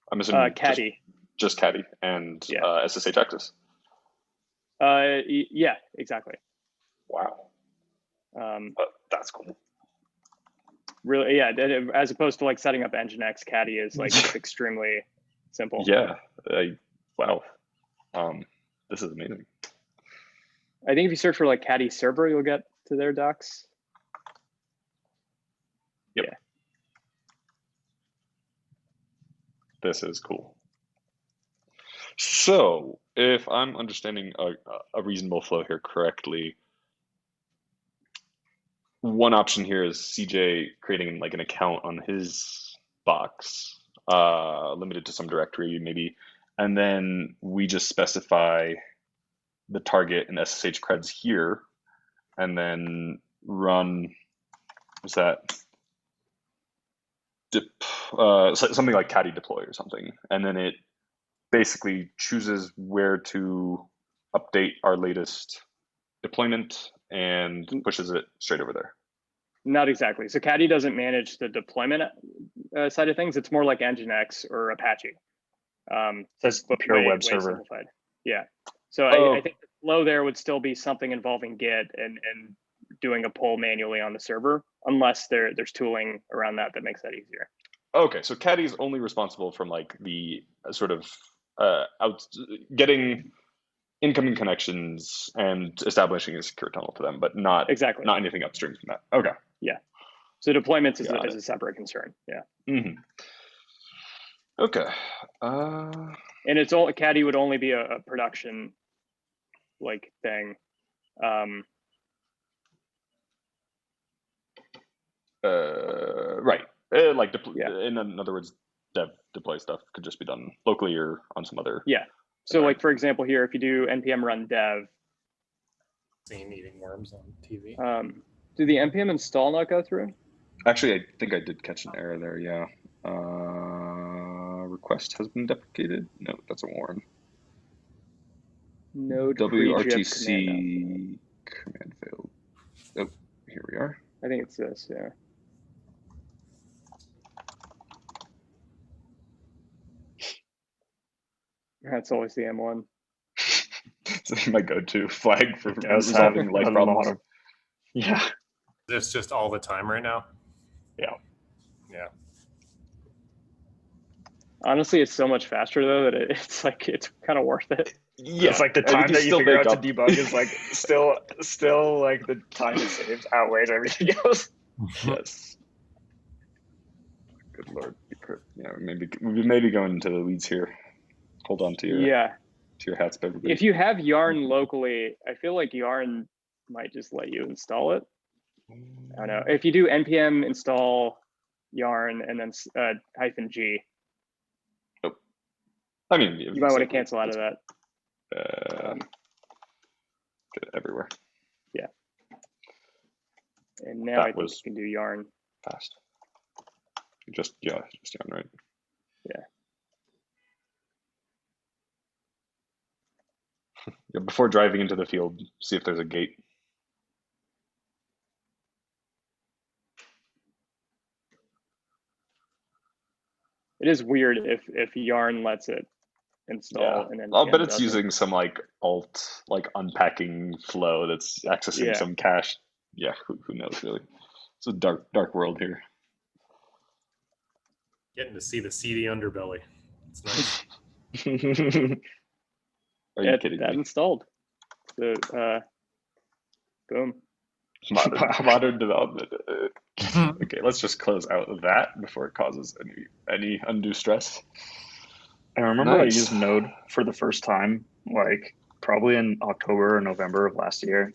I'm assuming caddy. Just caddy and SSH access. Yeah, exactly. Wow. That's cool. Really, yeah. As opposed to like setting up Nginx, caddy is like extremely simple. Yeah. Wow. This is amazing. I think if you search for like caddy server, you'll get to their docs. Yep. Yeah. This is cool. So if I'm understanding a reasonable flow here correctly, one option here is CJ creating like an account on his box, limited to some directory maybe, and then we just specify the target and SSH creds here, and then run, what's that? Something like caddy deploy or something, and then it basically chooses where to update our latest deployment and pushes it straight over there. Not exactly. So caddy doesn't manage the deployment side of things. It's more like Nginx or Apache. That's the pure web server. Simplified. Yeah. So I think the flow there would still be something involving Git and doing a pull manually on the server, unless there's tooling around that makes that easier. Okay, so caddy is only responsible from like the sort of getting incoming connections and establishing a secure tunnel to them, but not anything upstream from that. Okay. Yeah. So deployments is a separate concern. Yeah. Mm-hmm. Okay. And it's all caddy would only be a production like thing. Right. Like in other words, dev deploy stuff could just be done locally or on some other. Yeah. So like, for example, here, if you do npm run dev. Seen eating worms on TV. Do the npm install not go through? Actually, I think I did catch an error there. Yeah. Request has been deprecated. No, that's a warn. Node WRTC command failed. Oh, here we are. I think it's this, yeah. That's always the M1. It's my go-to flag for does resolving have life a problems. lot of, yeah. This just all the time right now. Yeah. Yeah. Honestly, it's so much faster though that it's like it's kind of worth it. Yeah, It's like the and time that you still figure make out up. to debug is like still like the time it saves outweighs everything else. Yes. Good Lord. Yeah, we may be going into the weeds here. Hold on to your hats, everybody. If you have Yarn locally, I feel like Yarn might just let you install it. I don't know. If you do npm install Yarn and then -G. Oh. I mean, you might want to cancel out of that. Get it everywhere. Yeah. And now I think you can do Yarn. Fast. Just Yarn, right? Yeah. Yeah. Before driving into the field, see if there's a gate. It is weird if Yarn lets it install and then. I'll bet it's using some like alt, like unpacking flow that's accessing some cache. Yeah, who knows really? It's a dark world here. Getting to see the seedy underbelly. It's nice. Are you kidding that me? Installed. So, boom. Modern development. Okay, let's just close out that before it causes any undue stress. I remember I used Node for the first time, like probably in October or November of last year,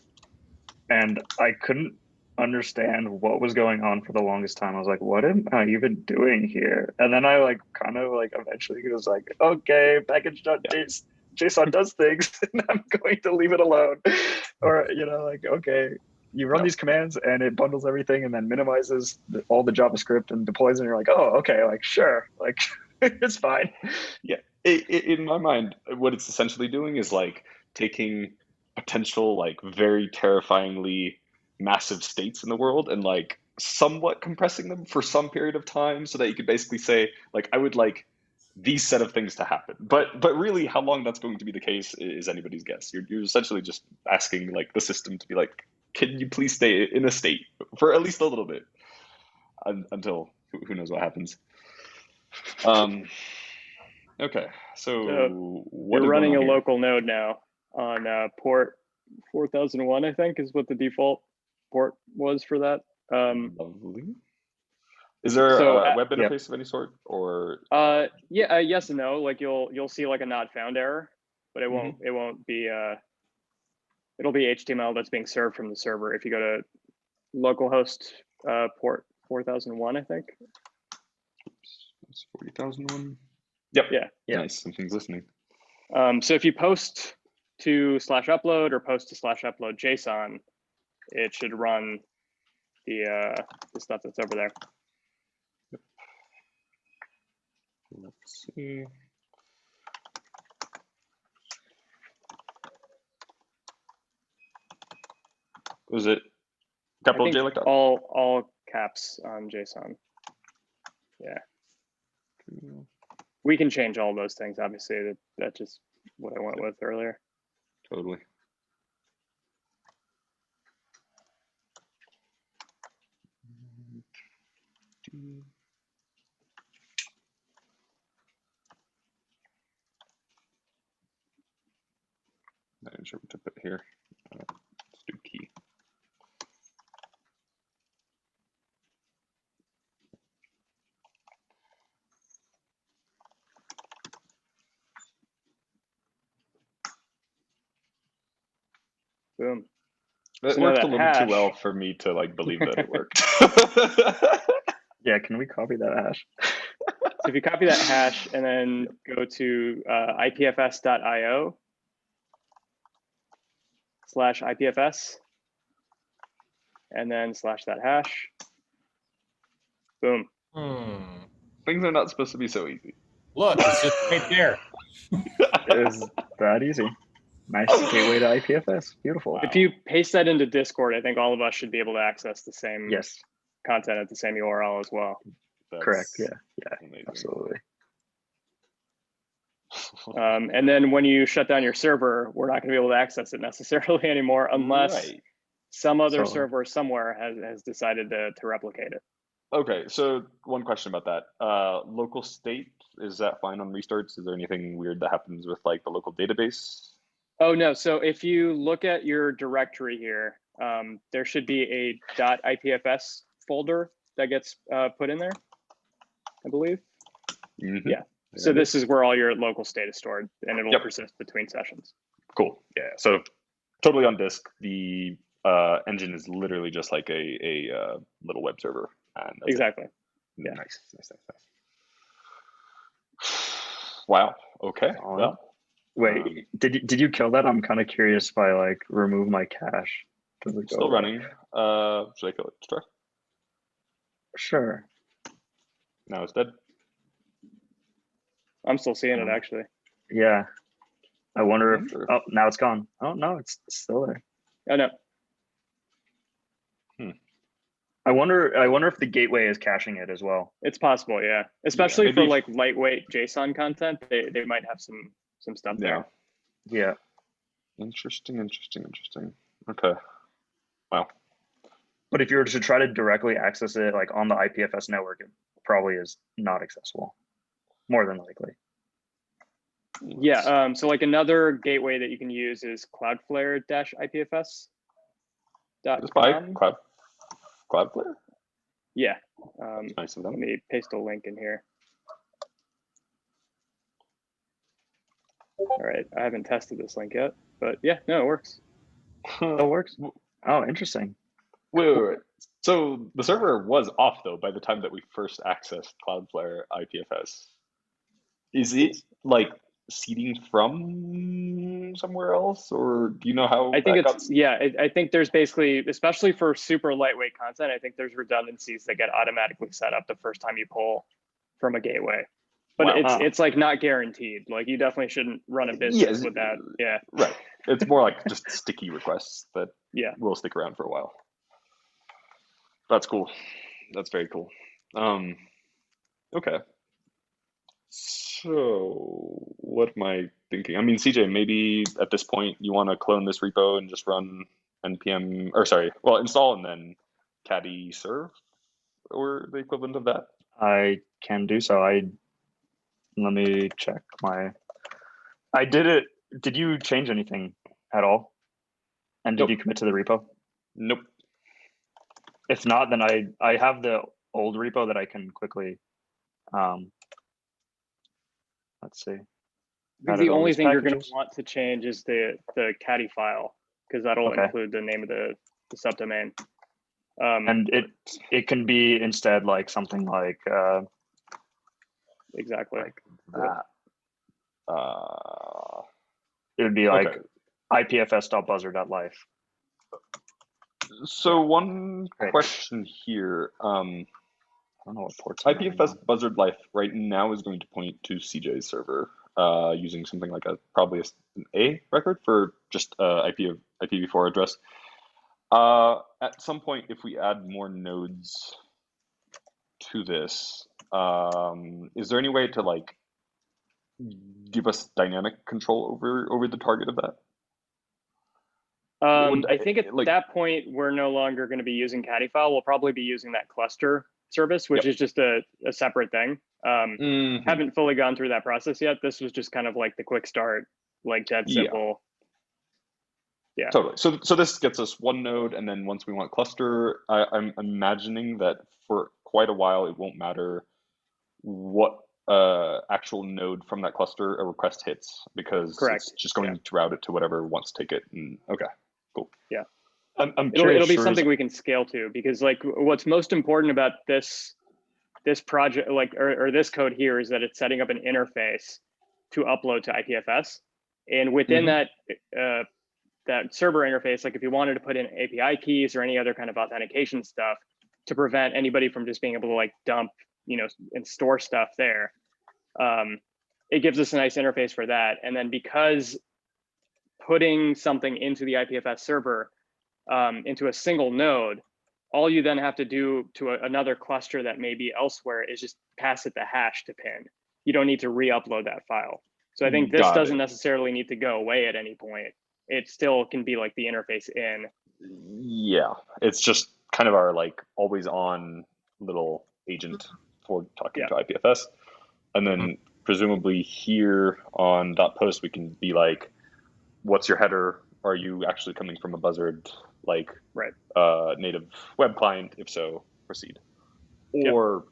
and I couldn't understand what was going on for the longest time. I was like, what am I even doing here? And then I like kind of like eventually was like, okay, package.json does things and I'm going to leave it alone. Or, like, okay, you run these commands and it bundles everything and then minimizes all the JavaScript and deploys, and you're like, oh, okay, like, sure, like, it's fine. Yeah, in my mind, what it's essentially doing is like taking potential, like very terrifyingly massive states in the world and like somewhat compressing them for some period of time so that you could basically say, like, I would like these set of things to happen. But really how long that's going to be the case is anybody's guess. You're essentially just asking like the system to be like, can you please stay in a state for at least a little bit until who knows what happens. Okay, so you're running a local node now on port 4001, I think, is what the default port was for that. Lovely. Is there a web interface of any sort, or? Yes and no. Like you'll see like a not found error, but it won't be. It'll be HTML that's being served from the server. If you go to localhost port 4001, I think. Oops, 40,001. Yep. Yeah. Nice. Something's listening. So if you post to /upload or post to /upload JSON, it should run the stuff that's over there. Yep. Let's see. Was it capital J like that? All caps on JSON. Yeah. We can change all those things. Obviously, that's just what I went with earlier. Totally. Not even sure what to put here. Let's do key. Boom. It So now worked a that little too hash- well for me to like believe that it worked. Yeah, can we copy that hash? So if you copy that hash and then go to ipfs.io/ipfs, and then slash that hash, boom. Things are not supposed to be so easy. Look, it's just right there. It is that easy. Nice gateway to IPFS. Beautiful. Wow. If you paste that into Discord, I think all of us should be able to access the same Yes, content at the same URL as well. That's correct. Yeah, amazing. absolutely. And then when you shut down your server, we're not going to be able to access it necessarily anymore unless Right. some other So- server somewhere has decided to replicate it. Okay, so one question about that. Local state, is that fine on restarts? Is there anything weird that happens with like the local database? Oh no, so if you look at your directory here, there should be a .ipfs folder that gets put in there, I believe. Mm-hmm. Yeah. So this is where all your local state is stored, and it'll Yep. persist between sessions. Cool. Yeah. So totally on disk. The engine is literally just like a little web server. And that's Exactly. it. Yeah. Nice. Wow. Okay. Solid. Well, Wait, did you kill that? I'm kind of curious if I like remove my cache. Does it go still away? running. Should I kill it? Destroy? Sure. Now it's dead. I'm still seeing it actually. Yeah. I wonder if. Wonder if- Oh, now it's gone. Oh no, it's still there. Oh no. I wonder if the gateway is caching it as well. It's possible, yeah. Especially for maybe- like lightweight JSON content, they might have some stuff Yeah. there. Yeah. Interesting. Okay. Wow. But if you were to try to directly access it like on the IPFS network, it probably is not accessible. More than likely. Yeah. So like another gateway that you can use is Cloudflare-IPFS. Just buy Cloudflare. Yeah. Nice of Let them. me paste a link in here. All right. I haven't tested this link yet, but yeah, no, it works. That works. Oh, interesting. Wait. So the server was off though by the time that we first accessed Cloudflare IPFS. Is it like seeding from somewhere else, or do you know how? I think that it's, yeah, I think there's basically, especially for super lightweight content, I think there's redundancies that get automatically set up the first time you pull from a gateway. But Wow. it's like not guaranteed. Like you definitely shouldn't run a business Yes. with that. Yeah. Right. It's more like just sticky requests that Yeah. will stick around for a while. That's cool. That's very cool. Okay. So what am I thinking? I mean, CJ, maybe at this point you want to clone this repo and just run npm, or sorry, well, install and then caddy serve, or the equivalent of that. I can do so. Let me check I did it. Did you change anything at all? And did Nope. you commit to the repo? Nope. If not, then I have the old repo that I can quickly let's see. Because Added the all only these thing you're going to packages. want to change is the caddy file, because that'll Okay. include the name of the subdomain. And it can be instead like something like Exactly. That. it would be like Okay. ipfs.buzzard.life. So one Great. question here. I don't know what ports. I'm running IPFS on. Buzzard Life right now is going to point to CJ's server using something like probably an A record for just IPv4 address. At some point, if we add more nodes to this, is there any way to like give us dynamic control over the target of that? I think at like- that point, we're no longer going to be using caddy file. We'll probably be using that cluster service, which Yep. is just a separate thing. Mhm. Haven't fully gone through that process yet. This was just kind of like the quick start, like dead Yeah. simple. Yeah. Totally. So this gets us one node, and then once we want cluster, I'm imagining that for quite a while it won't matter what actual node from that cluster a request hits, because Correct. it's just going to route it to whatever wants to take it. And okay, cool. Yeah. I'm It'll curious. be Shrews, something we can scale to, because like what's most important about this project, like or this code here, is that it's setting up an interface to upload to IPFS, and within that server interface, like if you wanted to put in API keys or any other kind of authentication stuff to prevent anybody from just being able to like dump, and store stuff there, it gives us a nice interface for that. And then because putting something into the IPFS server into a single node, all you then have to do to another cluster that may be elsewhere is just pass it the hash to pin. You don't need to re-upload that file. So I think this doesn't necessarily need to go away at any point. It still can be like the interface in. Yeah, it's just kind of our like always on little agent for talking to IPFS. And then presumably here on .post, we can be like, what's your header? Are you actually coming from a Buzzard like native web client? If so, proceed. Or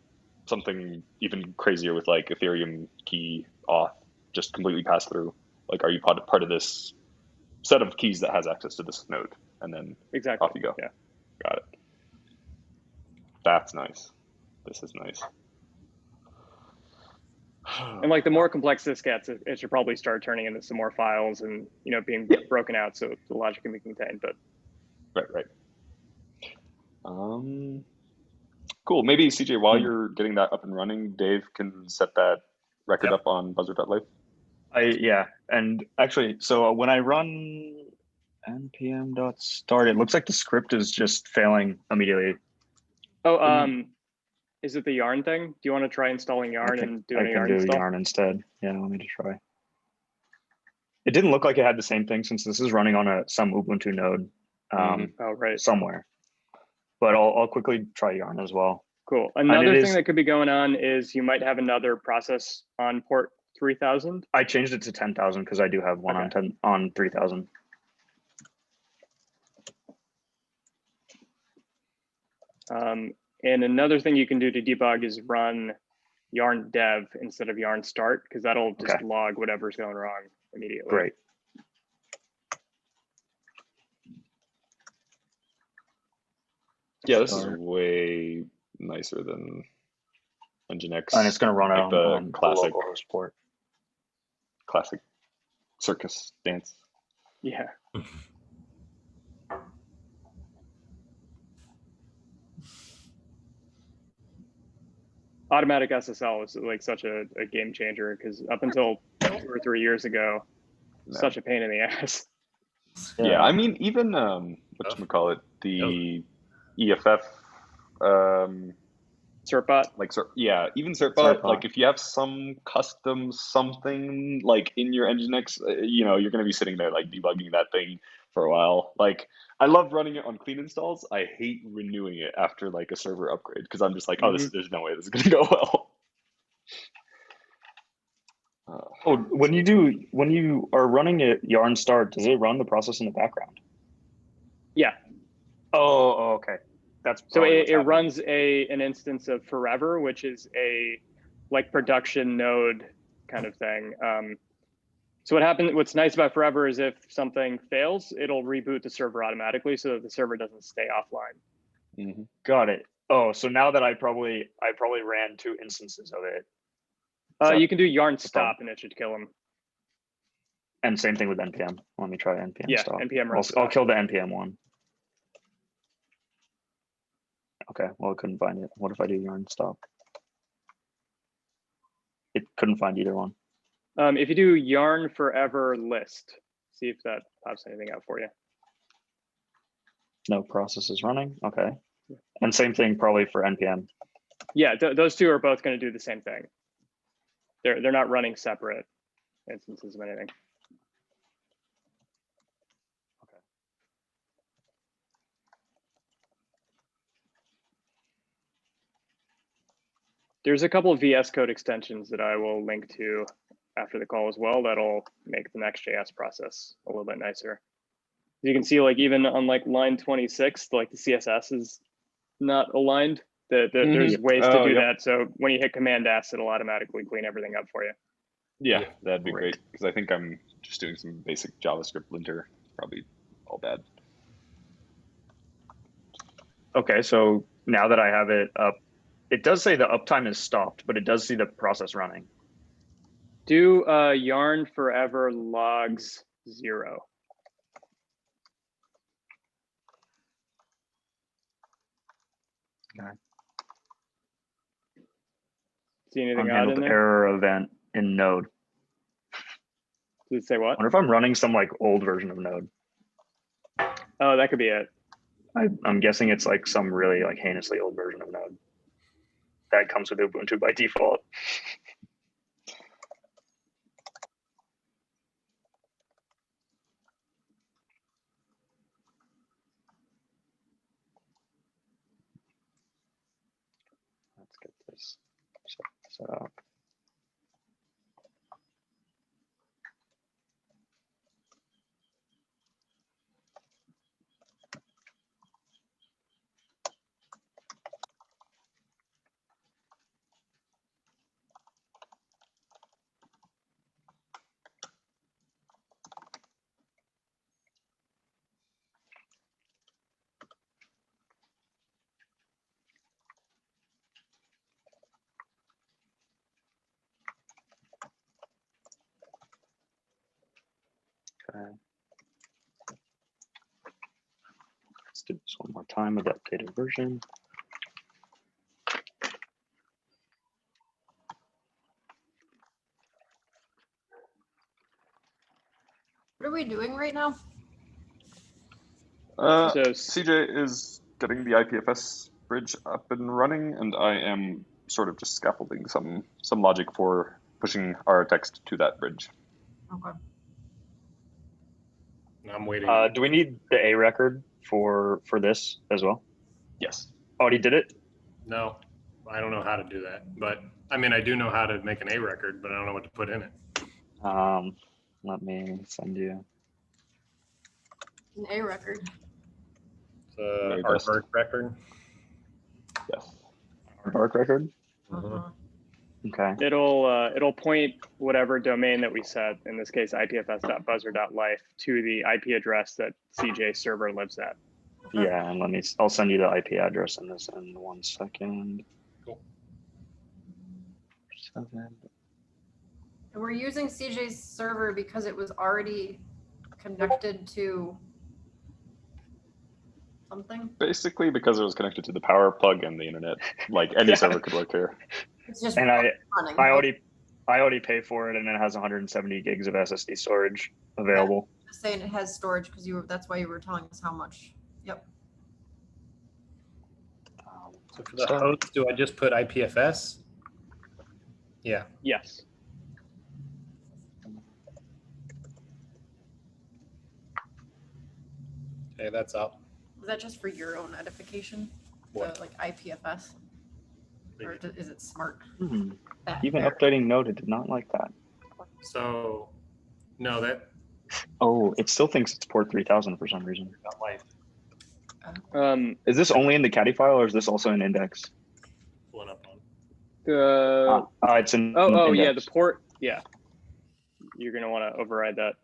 something even crazier with like Ethereum key auth, just completely pass through. Like, are you part of this set of keys that has access to this node? And then off you go. Yeah. Got it. That's nice. This is nice. And like the more complex this gets, it should probably start turning into some more files and being broken out so the logic can be contained. But right. Cool. Maybe CJ, while you're getting that up and running, Dave can set that record up on Buzzard.life. Yeah, and actually, so when I run npm.start, it looks like the script is just failing immediately. Oh, is it the yarn thing? Do you want to try installing yarn and doing a yarn install? I can do yarn instead. Yeah, let me just try. It didn't look like it had the same thing since this is running on some Ubuntu node somewhere. But I'll quickly try yarn as well. Cool. Another thing that could be going on is you might have another process on port 3000. I changed it to 10,000 because I do have one on 3000. And another thing you can do to debug is run yarn dev instead of yarn start, because that'll just log whatever's going wrong immediately. Great. Yeah, this is way nicer than Nginx. And it's going to run out on classic localhost port. Classic circus dance. Yeah. Automatic SSL is like such a game changer, because up until 2 or 3 years ago, such a pain in the ass. Yeah, I mean, even whatchamacallit, the EFF certbot, like even certbot, like if you have some custom something like in your Nginx, you're going to be sitting there like debugging that thing for a while. Like, I love running it on clean installs. I hate renewing it after like a server upgrade, because I'm just like, there's no way this is going to go well. When you are running it yarn start, does it run the process in the background? Yeah. Oh, okay. That's so it runs an instance of Forever, which is a like production node kind of thing. So what's nice about Forever is if something fails, it'll reboot the server automatically so that the server doesn't stay offline. Got it. Oh, so now that I probably ran 2 instances of it. You can do yarn stop and it should kill them. And same thing with npm. Let me try npm stop. npm run I'll kill the npm one. Okay, well, I couldn't find it. What if I do yarn stop? It couldn't find either one. If you do yarn forever list, see if that pops anything out for you. No process is running. Okay. And same thing probably for npm. Yeah, those two are both going to do the same thing. They're not running separate instances of anything. Okay. There's a couple of VS Code extensions that I will link to after the call as well that'll make the Next.js process a little bit nicer. You can see, like, even on like line 26, like the CSS is not aligned. There's ways to do that. So when you hit Command S, it'll automatically clean everything up for you. Yeah, that'd be great, because I think I'm just doing some basic JavaScript linter. Probably all bad. Okay, so now that I have it up, it does say the uptime is stopped, but it does see the process running. Do yarn forever logs 0. Okay. See anything odd in Unhandled there? error event in Node. Does it say I what? wonder if I'm running some like old version of Node. Oh, that could be it. I'm guessing it's like some really like heinously old version of Node that comes with Ubuntu by default. Let's get this set up. Okay. Let's do this one more time with the updated version. What are we doing right now? So CJ is getting the IPFS bridge up and running, and I am sort of just scaffolding some logic for pushing our text to that bridge. Okay. I'm waiting. Do we need the A record for this as well? Yes. Already did it? No, I don't know how to do that. But I mean, I do know how to make an A record, but I don't know what to put in it. Let me send you. An A record. The best. artwork record. Yes. Bark record? Uh-huh. Okay. it'll point whatever domain that we set, in this case ipfs.buzzard.life, to the IP address that CJ server lives at. Yeah, and I'll send you the IP address in this in 1 second. Cool. 7. And we're using CJ's server because it was already connected to something. Basically, because it was connected to the power plug and the internet, like any Yeah. server could work here. It's just And I running. already pay for it, and it has 170 gigs of SSD storage available. Just saying it has storage because that's why you were telling us how much. Yep. So for the host, do I just put IPFS? Yeah. Yes. Okay, that's up. Is that just for your own edification? What? The, like IPFS? Or is it smart? Even There. updating Node, it did not like that. So, no, that Oh, it still thinks it's port 3000 for some reason. got life. Is this only in the caddy file, or is this also in index? Pulling up on. It's in. Oh index. yeah, the port. Yeah, you're gonna want to override that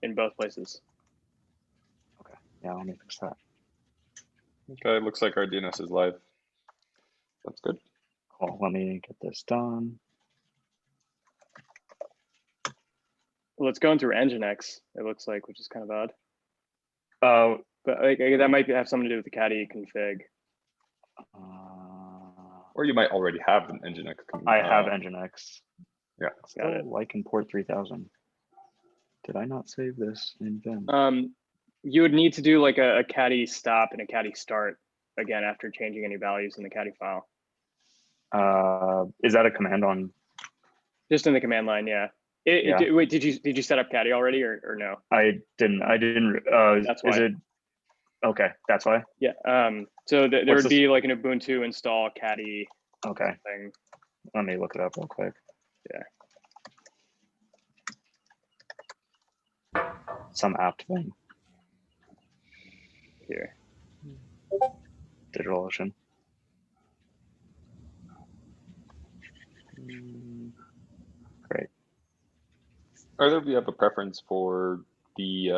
in both places. Okay. Yeah, let me fix that. Okay, looks like our DNS is live. That's good. Cool. Let me get this done. Well, it's going through Nginx, it looks like, which is kind of odd. Oh, But that might have something to do with the caddy config. Or you might already have an Nginx. I have Nginx. Yeah. Got it. Like in port 3000. Did I not save this in Vim? You would need to do like a caddy stop and a caddy start again after changing any values in the caddy file. Is that a command on? Just in the command line, yeah. Wait, did you set up caddy already or no? I didn't. That's why. Is it? Okay, that's why. Yeah. So there would be like an Ubuntu install caddy. Okay. Thing. Let me look it up real quick. Yeah. Some apt thing. Here. DigitalOcean. Great. Either of you have a preference for the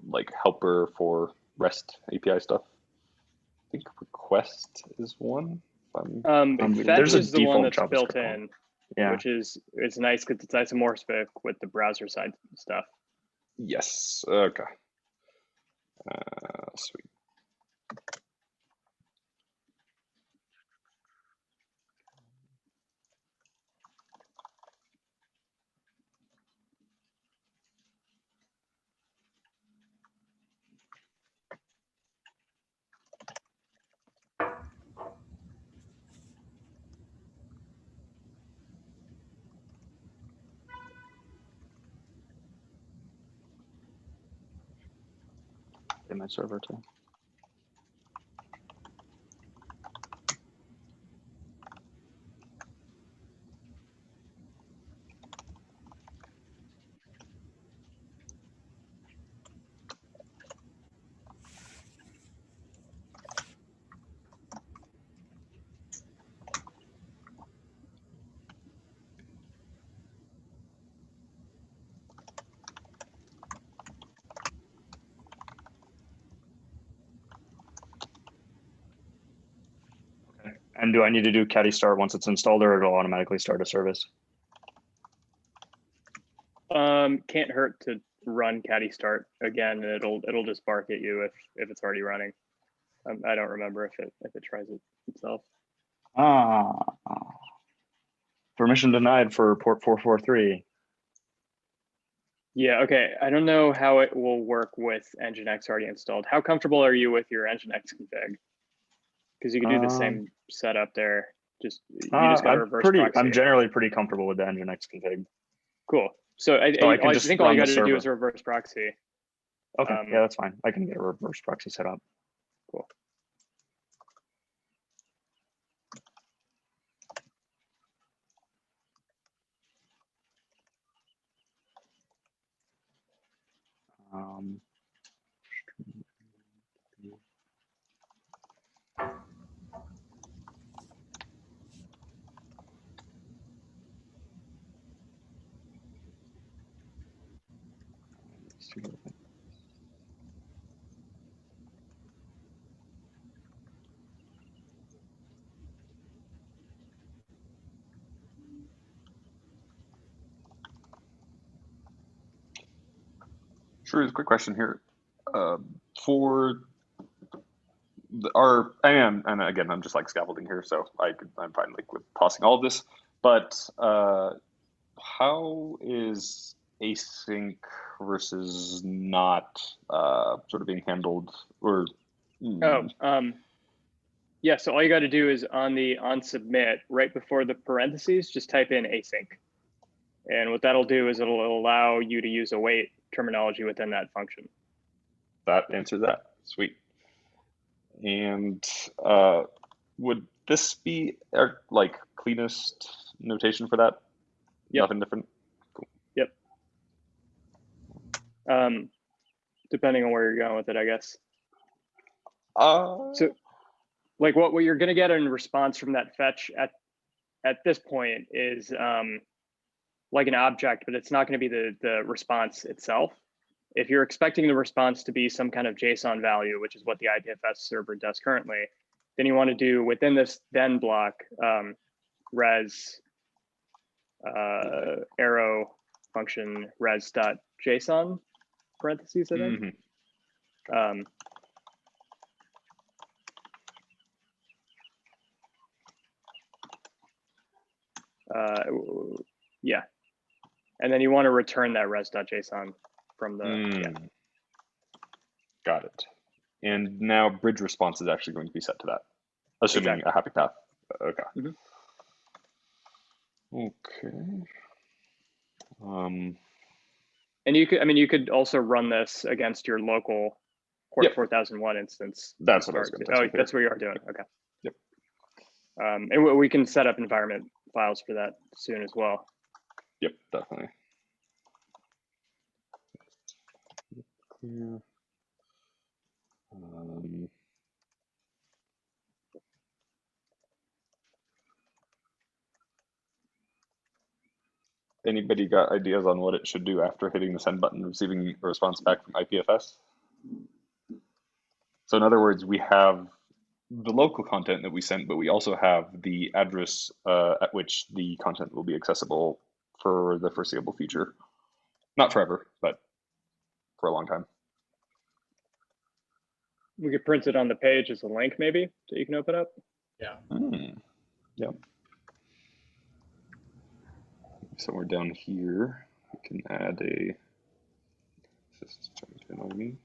like helper for REST API stuff? I think request is one. Fetch there's a is the one default that's built JavaScript in, Yeah. which is it's nice because it's isomorphic with the browser side stuff. Yes. Okay. Sweet. In my server too. And do I need to do caddy start once it's installed, or it'll automatically start a service? Can't hurt to run caddy start again, and it'll just bark at you if it's already running. I don't remember if it tries it itself. Permission denied for port 443. Yeah, okay. I don't know how it will work with Nginx already installed. How comfortable are you with your Nginx config? Because you can do the same setup there. You just got to reverse proxy. I'm generally pretty comfortable with the Nginx config. Cool. So I think all you got to do is reverse proxy. Okay, yeah, that's fine. I can get a reverse proxy set up. Cool. Sure. Quick question here. For and again, I'm just like scaffolding here, so I'm fine like with tossing all of this. But how is async versus not sort of being handled? Or yeah. So all you got to do is on submit right before the parentheses, just type in async, and what that'll do is it'll allow you to use await terminology within that function. That answers that. Sweet. And would this be like cleanest notation for that? Yep. Nothing different? Cool. Yep. Depending on where you're going with it, I guess. So like what you're going to get in response from that fetch at this point is like an object, but it's not going to be the response itself. If you're expecting the response to be some kind of JSON value, which is what the IPFS server does currently, then you want to do within this then block res arrow function res.json parentheses, I think. Yeah. And then you want to return that res.json from the, Got it. And now bridge response is actually going to be set to that, assuming a happy path. Okay. Okay. And you could also run this against your local port 4001 instance. That's what I was going to say. Oh, that's what you are doing. Okay. Yep. And we can set up environment files for that soon as well. Yep, definitely. Clear. Anybody got ideas on what it should do after hitting the send button, receiving a response back from IPFS? So in other words, we have the local content that we sent, but we also have the address at which the content will be accessible for the foreseeable future. Not forever, but for a long time. We could print it on the page as a link, maybe, that you can open up. Yeah. Yep. Somewhere down here, we can add a. This is trying to annoy me.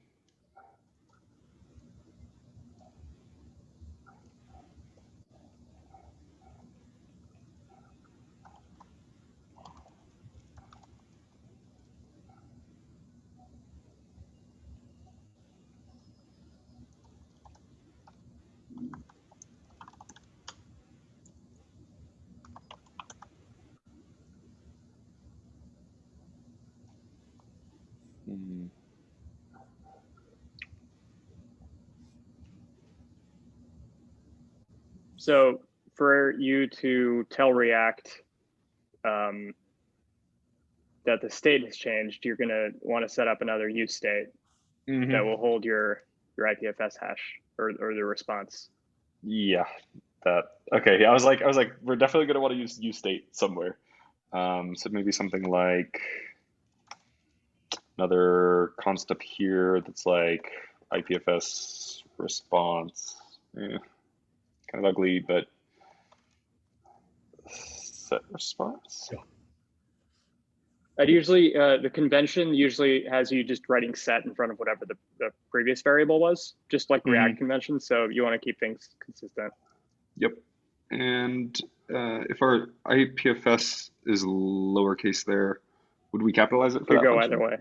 So for you to tell React that the state has changed, you're going to want to set up another use state that will hold your IPFS hash or the response. Yeah, that. Okay, yeah, I was like, we're definitely gonna want to use uState somewhere. So maybe something like another const up here that's like IPFS response. Kind of ugly, but set response. I'd usually, the convention usually has you just writing set in front of whatever the previous variable was, just like React convention. So you want to keep things consistent. Yep. And if our IPFS is lowercase there, would we capitalize it for that Could go function? either way.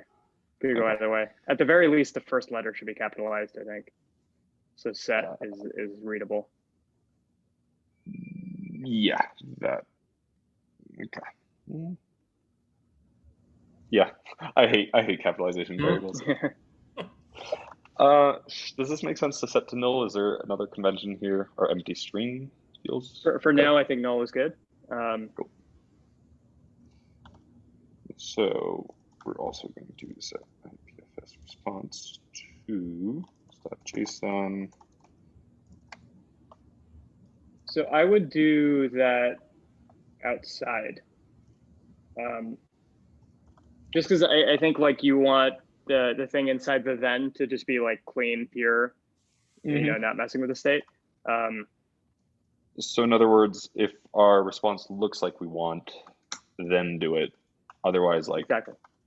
Could go either way. At the very least, the first letter should be capitalized, I think. So set is readable. Yeah, that. Okay. Yeah, I hate capitalization variables. Does this make sense to set to null? Is there another convention here, or empty string feels? For now, I think null is good. Cool. So we're also going to set IPFS response to .json. So I would do that outside. Just because I think like you want the thing inside the then to just be like clean, pure, you know, not messing with the state. So in other words, if our response looks like we want, then do it. Otherwise, like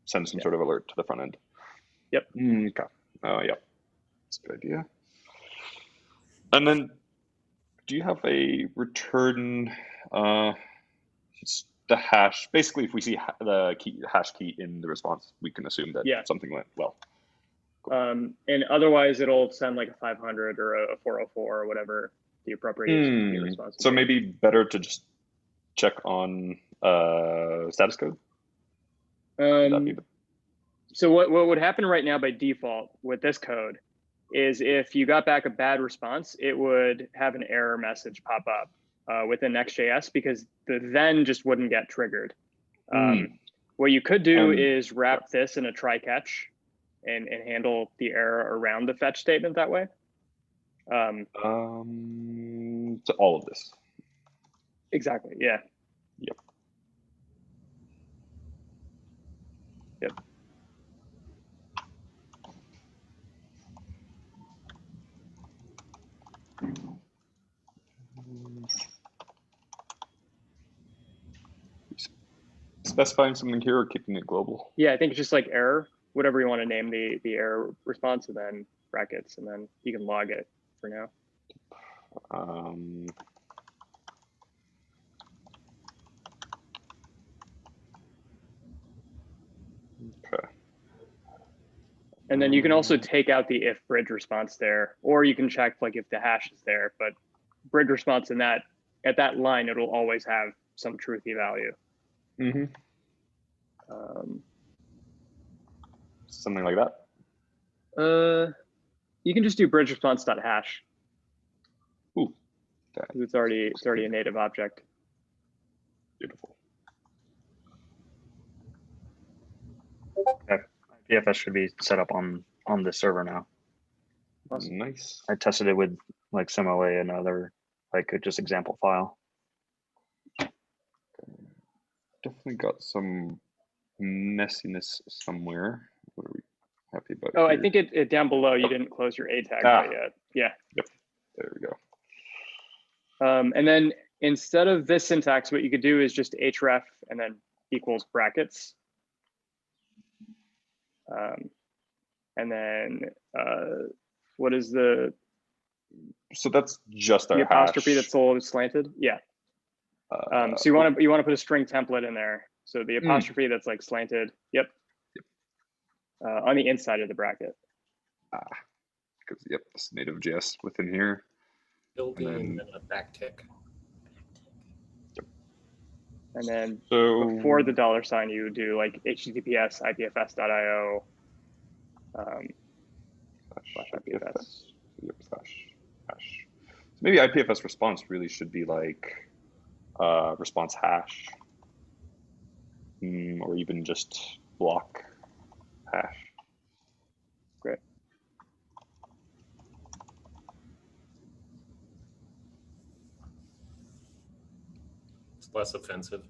send some sort of alert to the front end. Yep. Okay. Yep. That's a good idea. And then, do you have a return? The hash. Basically, if we see the hash key in the response, we can assume that something went well. Cool. And otherwise, it'll send like a 500 or a 404 or whatever the appropriate response. So maybe better to just check on status code. So what would happen right now by default with this code is if you got back a bad response, it would have an error message pop up within Next.js because the then just wouldn't get triggered. What you could do is wrap this in a try catch and handle the error around the fetch statement that way. To all of this. Exactly. Yeah. Yep. Yep. Specifying something here or keeping it global? Yeah, I think it's just like error, whatever you want to name the error response, and then brackets, and then you can log it for now. Okay. And then you can also take out the if bridge response there, or you can check like if the hash is there, but bridge response in that at that line, it'll always have some truthy value. Something like that. You can just do bridge response.hash. Ooh. Okay. It's already a native object. Beautiful. Okay. IPFS should be set up on the server now. Awesome. Nice. I tested it with like SimOA and other like just example file. Definitely got some messiness somewhere. What are we happy about? Oh, here? I think it down below, you didn't close your A tag Ah. right yet. Yeah. Yep. There we go. And then instead of this syntax, what you could do is just href and then equals brackets. And then what is the So that's just our apostrophe hash. that's a little slanted? Yeah. So you want to put a string template in there. So the apostrophe that's like slanted. Yep. On the inside of the bracket. Because yep, it's native JS within here. Building and then a backtick. And then So before the $, you do like HTTPS IPFS.io /IPFS. Yep, hash. So maybe IPFS response really should be like response hash, or even just block hash. Great. It's less offensive.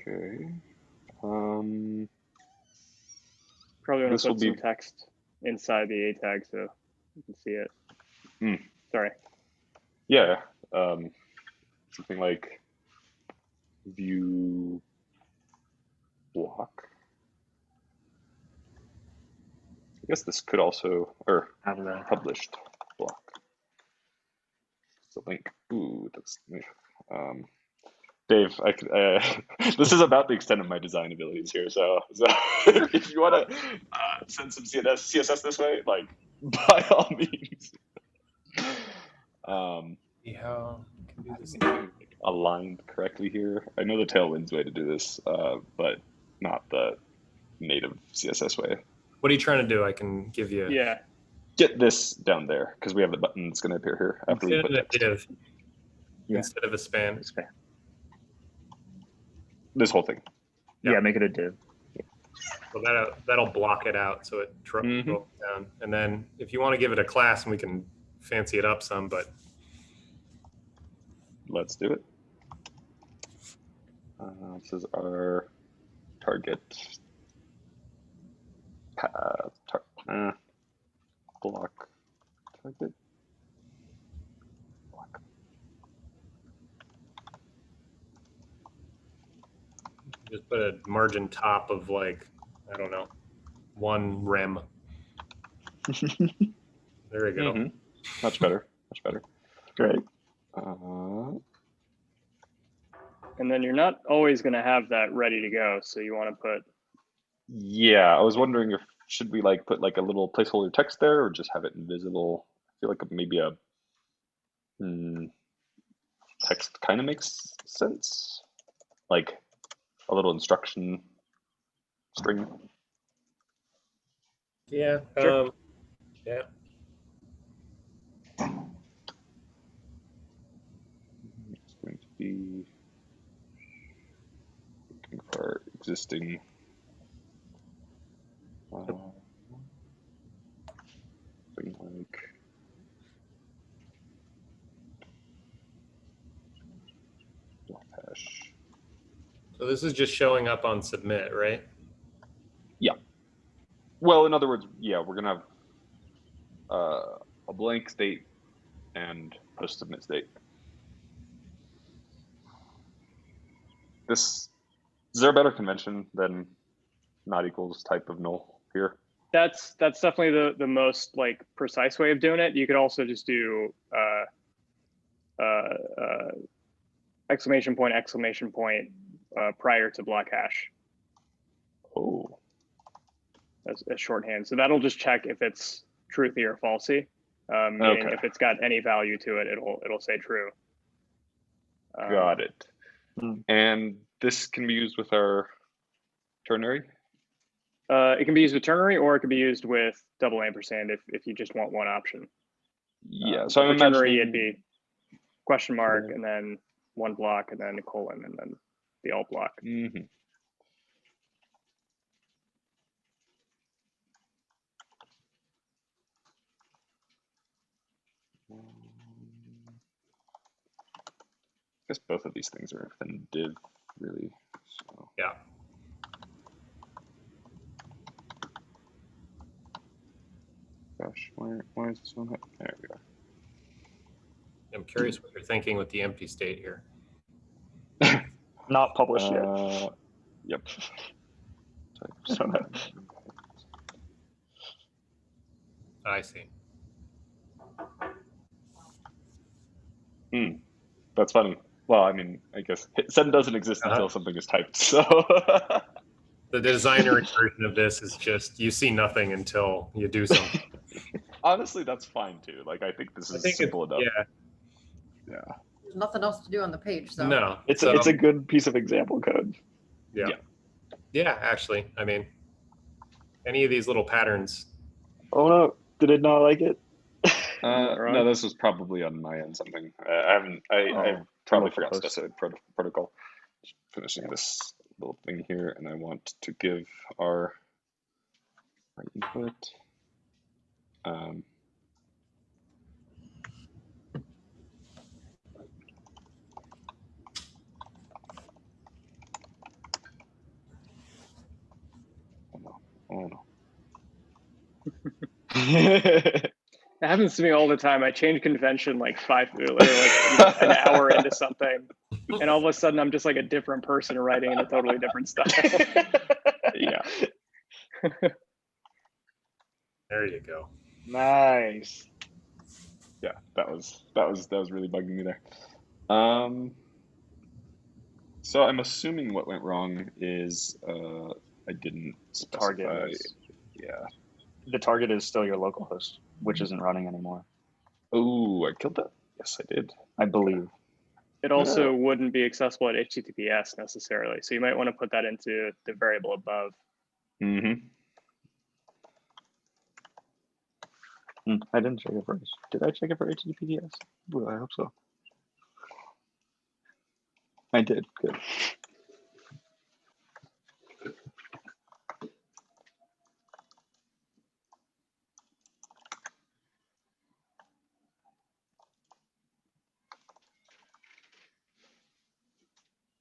Okay. Probably want This to will put be some text inside the A tag so you can see it. Sorry. yeah. Something like view block. I guess this could also, or Have that. published block. So link. Ooh, that's Dave. I could. This is about the extent of my design abilities here. So if you want to send some CSS this way, like by all means. Yeah, can do this. Aligned correctly here. I know the Tailwind's way to do this, but not the native CSS way. What are you trying to do? I can give you. Yeah. Get this down there because we have the button that's going to appear here after we put text. Div Yeah. instead of a span. It's fair. This whole thing. Yeah, make it a div. So that'll block it out so it rolls down. And then if you want to give it a class, and we can fancy it up some, but Let's do it. This is our target block target. Block. just put a margin top of like, I don't know, 1 rem. There we go. Much better. Much better. Great. And then you're not always going to have that ready to go. So you want to put. Yeah, I was wondering if should we like put like a little placeholder text there or just have it invisible? I feel like maybe a text kind of makes sense. Like a little instruction string. Yeah. Sure. Yeah. It's going to be looking for our existing thing like block hash. So this is just showing up on submit, right? Yeah. Well, in other words, yeah, we're gonna have a blank state and post submit state. Is there a better convention than not equals type of null here? That's definitely the most like precise way of doing it. You could also just do exclamation point prior to block hash. Oh. As shorthand. So that'll just check if it's truthy or falsy. Meaning Okay. if it's got any value to it, it'll say true. Got it. And this can be used with our ternary It can be used with ternary, or it can be used with double ampersand if you just want one option. Yeah. So I'm for ternary, imagining it'd be question mark and then one block and then a colon and then the alt block. Mm-hmm. I guess both of these things are within div, really. So. Yeah. Gosh, why is this one? There we are. I'm curious what you're thinking with the empty state here. Not published yet. Yep. So, I see. That's funny. Well, I mean, I guess send doesn't exist until something is typed. So the designer version of this is just you see nothing until you do something. Honestly, that's fine too. Like I think this is simple enough. Yeah. Yeah. There's nothing else to do on the page, so. No. it's a good piece of example code. Yeah. Yeah, actually. I mean, any of these little patterns. Oh no, did it not like it? No, this was probably on my end something. I probably forgot to specify protocol. Just finishing this little thing here, and I want to give our input. Oh no. It happens to me all the time. I change convention like an hour into something, and all of a sudden I'm just like a different person writing in a totally different style. Yeah. There you go. Nice. Yeah, that was really bugging me there. So I'm assuming what went wrong is I didn't specify. Target. Yeah. The target is still your local host, which isn't running anymore. Oh, I killed that. Yes, I did. I believe. It also wouldn't be accessible at HTTPS necessarily, so you might want to put that into the variable above. Mm-hmm. I didn't check it first. Did I check it for HTTPS? Ooh, I hope so. I did. Good.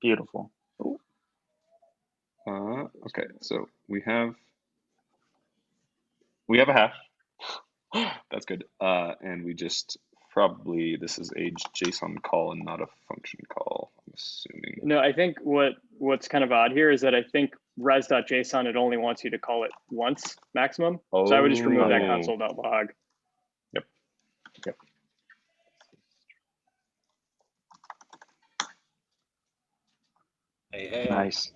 Beautiful. Okay, so we have a hash. That's good. And we just probably this is a JSON call and not a function call, I'm assuming. No, I think what's kind of odd here is that I think res.json, it only wants you to call it once maximum. So I would just remove that console.log. Yep. Hey. Nice.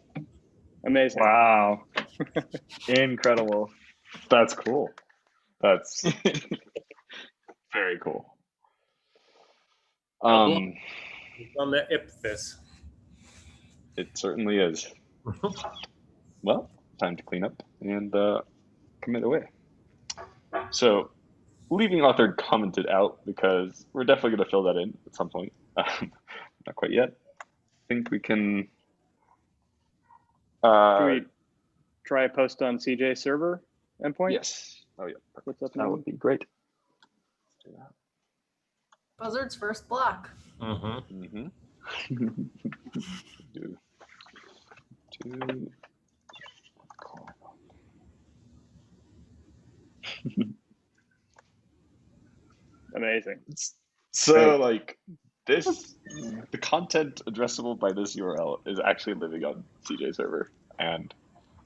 Amazing. Wow. Incredible. That's cool. That's very cool. On the Ipfs. It certainly is. Well, time to clean up and commit away. So, leaving authored commented out because we're definitely going to fill that in at some point. Not quite yet. I think we can. Can we try a post on CJ server endpoint? Yes. Oh yeah. What's up That now? would be great. Buzzard's first block. Mm-hmm. Do two. Amazing. So like this, the content addressable by this URL is actually living on CJ server, and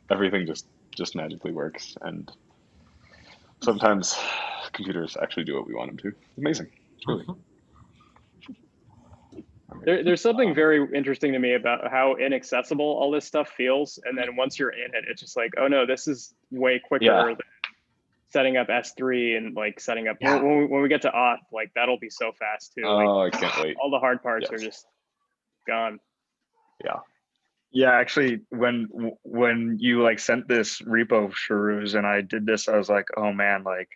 everything just magically works. And sometimes computers actually do what we want them to. Amazing. It's really. There's something very interesting to me about how inaccessible all this stuff feels. And then once you're in it, it's just like, oh no, this is way quicker than setting up S3 and like setting up, when we get to auth, like that'll be so fast too. Oh, like, I can't wait. All the hard parts are just gone. Yeah. Yeah, actually, when you like sent this repo Shrews and I did this, I was like, oh man, like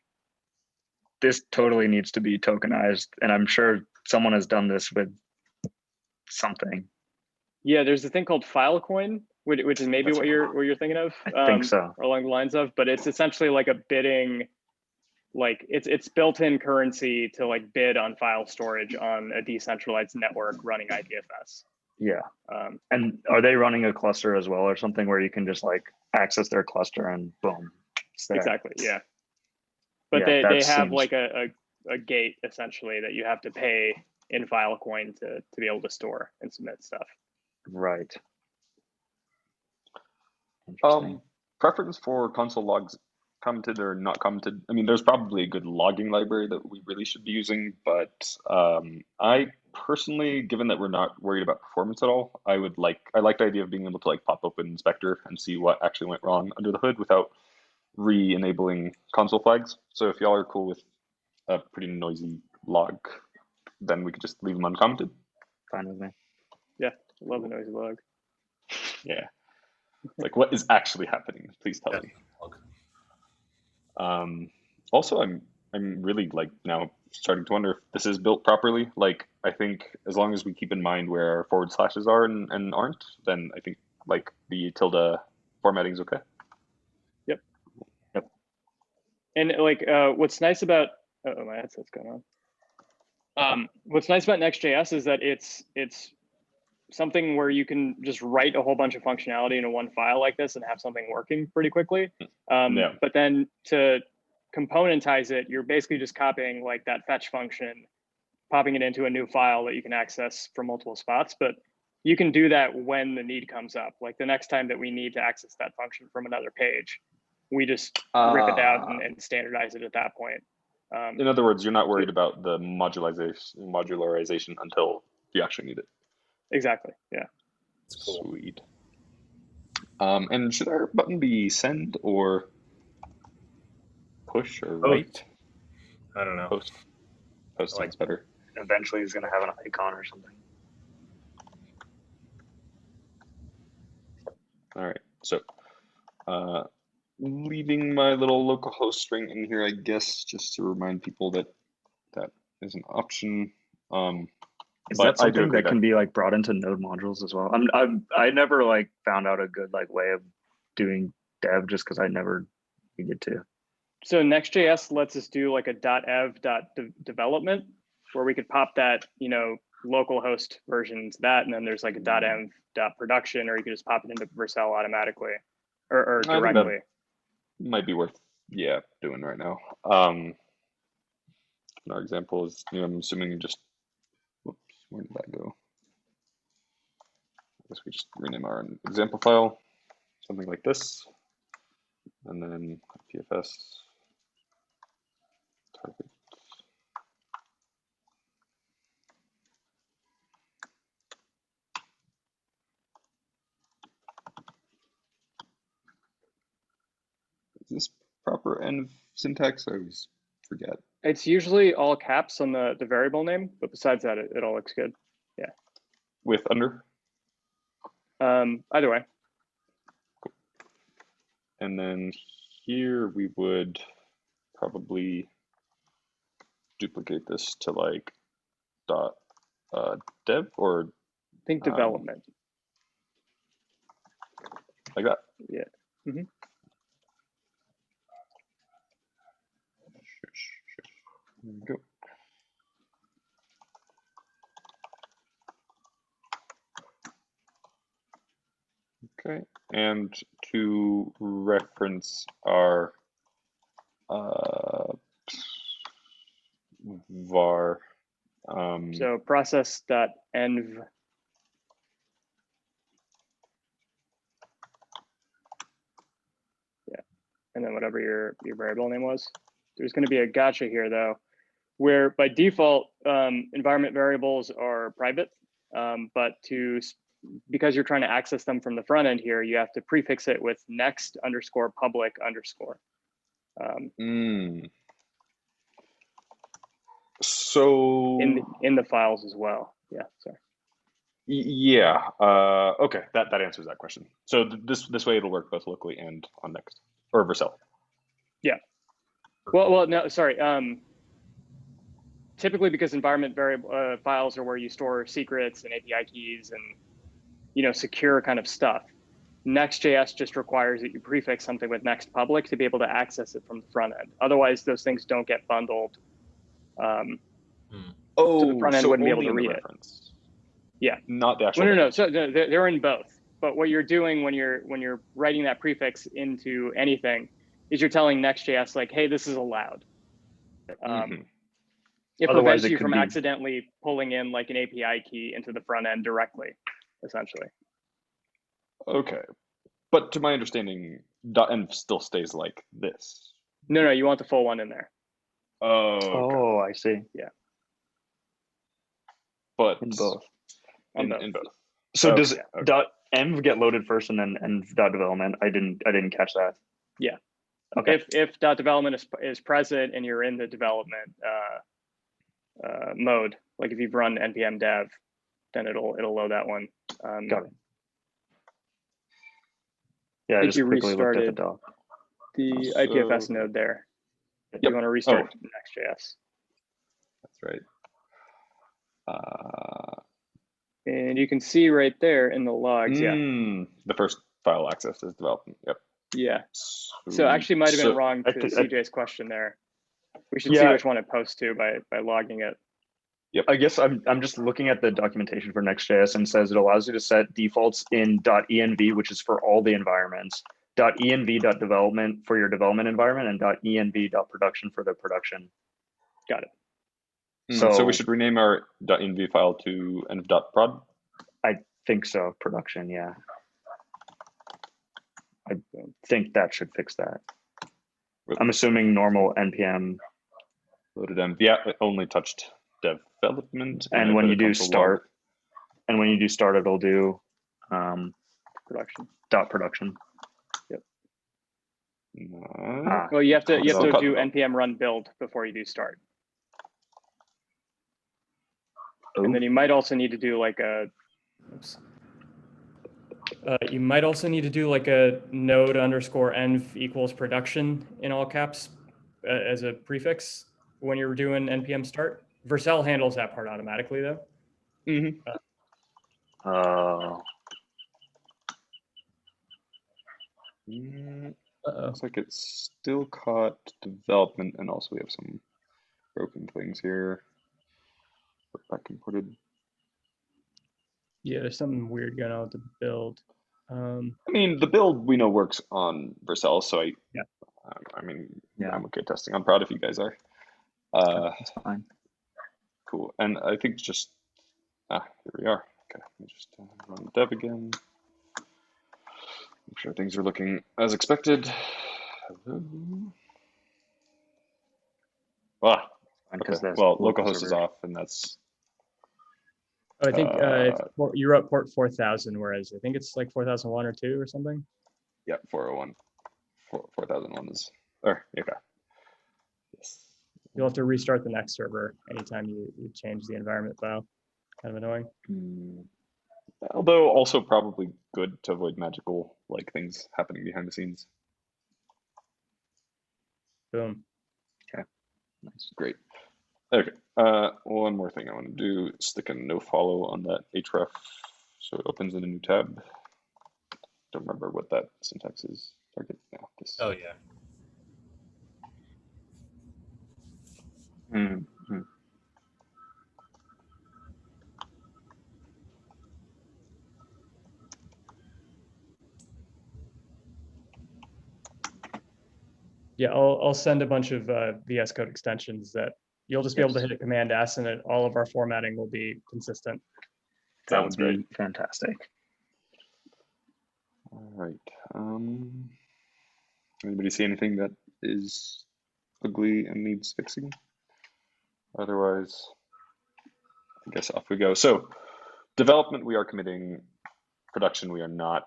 this totally needs to be tokenized, and I'm sure someone has done this with something. Yeah, there's a thing called Filecoin, which is maybe what you're thinking of. I think so. Or along the lines of, but it's essentially like a bidding, like it's built-in currency to like bid on file storage on a decentralized network running IPFS. Yeah. And are they running a cluster as well or something where you can just like access their cluster and boom, it's there? Exactly. Yeah. But Yeah, they have like a gate essentially that you have to pay in Filecoin to be able to store and submit stuff. Right. Interesting. Preference for console logs commented or not commented. I mean, there's probably a good logging library that we really should be using, but I personally, given that we're not worried about performance at all, I like the idea of being able to like pop open Inspector and see what actually went wrong under the hood without re-enabling console flags. So if y'all are cool with a pretty noisy log, then we could just leave them uncommented. Fine with me. Yeah, love a noisy log. Yeah. Like what is actually happening? Please tell me. Also, I'm really like now starting to wonder if this is built properly. Like I think as long as we keep in mind where our forward slashes are and aren't, then I think like the tilde formatting is okay. Yep. And like what's nice about my headset's going on. What's nice about Next.js is that it's something where you can just write a whole bunch of functionality into one file like this and have something working pretty quickly. Yeah. But then to componentize it, you're basically just copying like that fetch function, popping it into a new file that you can access from multiple spots. But you can do that when the need comes up. Like the next time that we need to access that function from another page, we just rip it out and standardize it at that point. In other words, you're not worried about the modularization until you actually need it. Exactly. Yeah. Cool. Sweet. And should our button be send or push or write? I don't know. Post. Post sounds better. Eventually he's going to have an icon or something. All right. So leaving my little localhost string in here, I guess, just to remind people that that is an option. Is that something that can be like brought into node modules as well? I never like found out a good like way of doing dev just because I never needed to. So Next.js lets us do like a .ev.development where we could pop that, localhost version to that, and then there's like a .env.production, or you could just pop it into Vercel automatically or directly. Might be worth doing right now. Our example is, I'm assuming just, whoops, where did that go? I guess we just rename our example file, something like this, and then PFS target. Is this proper env syntax? I always forget. It's usually all caps on the variable name, but besides that, it all looks good. Yeah. With under? Either way. Cool. And then here we would probably duplicate this to like .dev or I think development. Like that? Yeah. Mm-hmm. There we go. Okay, and to reference our var. So process.env. Yeah, and then whatever your variable name was. There's going to be a gotcha here though, where by default environment variables are private, but because you're trying to access them from the front end here, you have to prefix it with next_public_. So in the files as well. Yeah, sorry. Yeah. Okay. That answers that question. So this way it'll work both locally and on Next or Vercel. Yeah. Well, no, sorry. Typically, because environment variable files are where you store secrets and API keys and secure kind of stuff. Next.js just requires that you prefix something with next public to be able to access it from the front end. Otherwise, those things don't get bundled. So the front end wouldn't be able to read it. Reference. Yeah. Not the actual. No. So they're in both. But what you're doing when you're writing that prefix into anything is you're telling Next.js like, hey, this is allowed. It Otherwise, prevents it you could from be- accidentally pulling in like an API key into the front end directly, essentially. Okay. But to my understanding, .env still stays like this. No, you want the full one in there. Oh. Okay. Oh, I see. But In both. in both. So Okay, does okay. .env get loaded first and then .development? I didn't catch that. Yeah. Okay. If .development is present and you're in the development mode, like if you've run npm dev, then it'll load that one. Got it. Yeah, I think just you quickly looked at the restarted doc. the So- IPFS node there. If Yep. you want to restart Oh. Next.js. That's right. And you can see right there in the logs, The first file access is development. Yep. Yeah. So actually might have been wrong to CJ's question there. We should see which one it posts to by logging it. Yep. I guess I'm just looking at the documentation for Next.js and says it allows you to set defaults in .env, which is for all the environments, .env.development for your development environment, and .env.production for the production. Got it. So we should rename our .env file to env.prod. I think so. Production, yeah. I think that should fix that. I'm assuming normal npm Loaded env. Yeah, it only touched development. and when you do start, it'll do Production. .production. Yep. No. Well, you have to So do npm run build before you do start. And then you might also need to do like a node underscore env equals production in all caps as a prefix when you're doing npm start. Vercel handles that part automatically though. Looks like it's still caught development, and also we have some broken things here. Put back imported. Yeah, there's something weird going on with the build. I mean, the build we know works on Vercel, so I'm okay testing. I'm proud if you guys are. That's fine. Cool. And I think just here we are. Okay, let me just run dev again. Make sure things are looking as expected. Okay. Well, localhost is off, and that's. I think you're at port 4000, whereas I think it's like 4001 or 2 or something. Yeah, 401. 4001 is. Or okay. Yes. You'll have to restart the next server anytime you change the environment file. Kind of annoying. Although also probably good to avoid magical things happening behind the scenes. Boom. Okay. Nice. Great. Okay. One more thing I want to do: stick a no follow on that href, so it opens in a new tab. Don't remember what that syntax is. Target. Yeah. This. Oh yeah. Yeah, I'll send a bunch of VS Code extensions that you'll just be able to hit Command S, and all of our formatting will be consistent. That would be fantastic. All right. Anybody see anything that is ugly and needs fixing? Otherwise, I guess off we go. So, development we are committing. Production we are not.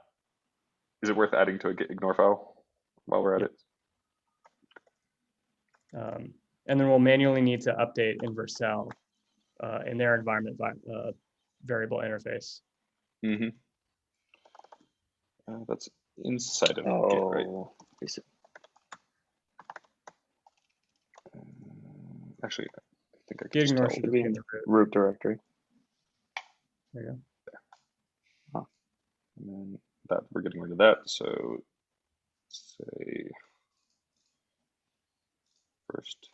Is it worth adding to a git ignore file while we're at it? And then we'll manually need to update in Vercel in their environment variable interface. Mm-hmm. That's inside of Git, right? Oh, is it? Actually, I think I can Git just ignore tell. should Should be be in in the root. root directory. There you go. And then that we're getting rid of that. So say first.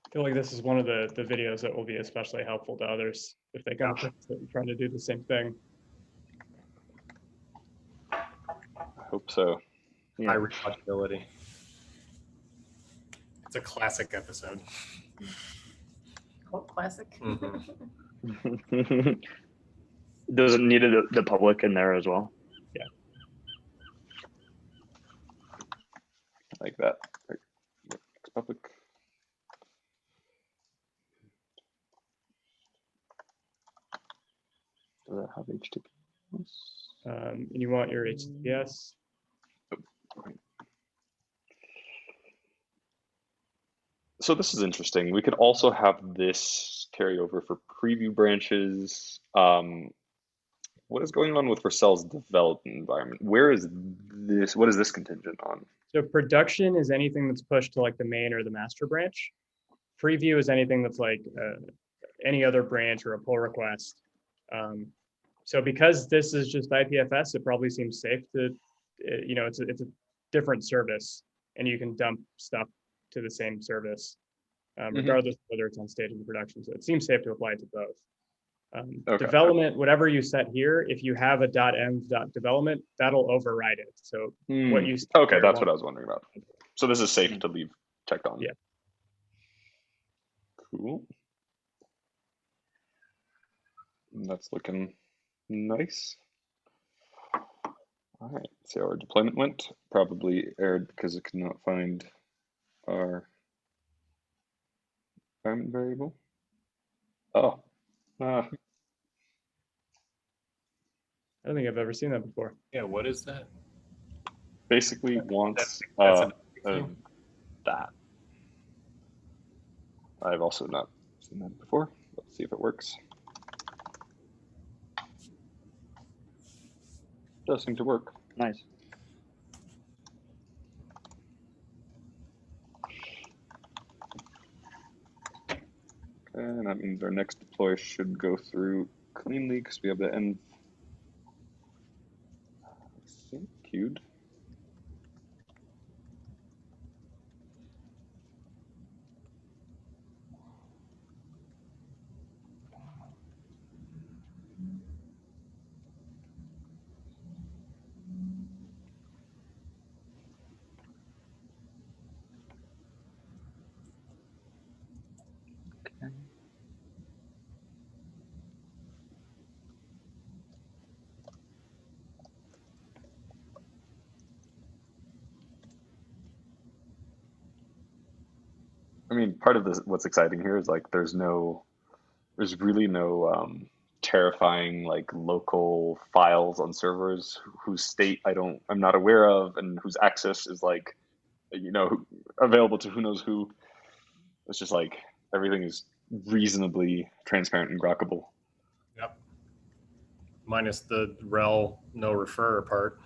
I feel like this is one of the videos that will be especially helpful to others if they come across it and trying to do the same thing. I hope so. Yeah. High rewatchability. It's a classic episode. Cult classic. Mhm. Does it need the public in there as well? Like that. Right. Public. Does it have HTTPS? And you want your HTTPS. So this is interesting. We could also have this carry over for preview branches. What is going on with Vercel's development environment? Where is this? What is this contingent on? So production is anything that's pushed to like the main or the master branch. Preview is anything that's like any other branch or a pull request. So because this is just IPFS, it probably seems safe to, it's a different service, and you can dump stuff to the same service, regardless of whether it's on stage in production. So it seems safe to apply it to both. Okay. Development, whatever you set here, if you have a .env.development, that'll override it. So what you okay, that's what I was wondering about. So this is safe to leave checked on. Yeah. Cool. That's looking nice. All right, see how our deployment went. Probably errored because it could not find our environment variable. Oh. I don't think I've ever seen that before. Yeah, what is that? Basically wants That's that. I've also not seen that before. Let's see if it works. Does seem to work. Nice. And that means our next deploy should go through cleanly because we have the env queued. I mean, part of this, what's exciting here is like there's really no terrifying like local files on servers whose state I'm not aware of and whose access is like, available to who knows who. It's just like everything is reasonably transparent and grokkable. Yep. Minus the rel no refer part.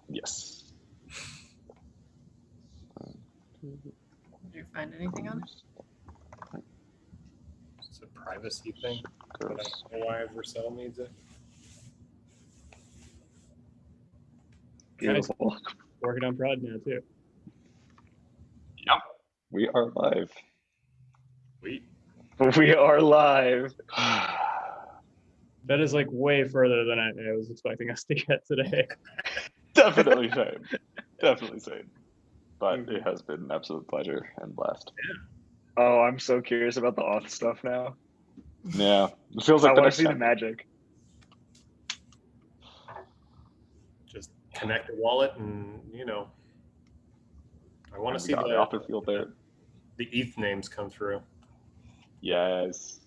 Yes. Did you find anything on it? It's a privacy thing. But I don't know why Vercel needs it. Beautiful. Working on prod now too. Yep. We are live. We are live. That is like way further than I was expecting us to get today. Definitely same. Definitely same. But it has been an absolute pleasure and blast. Oh, I'm so curious about the auth stuff now. Yeah. It feels like I the want to next see the chapter. magic. Just connect a wallet and, I want to see the author field there. the ETH names come through. Yes.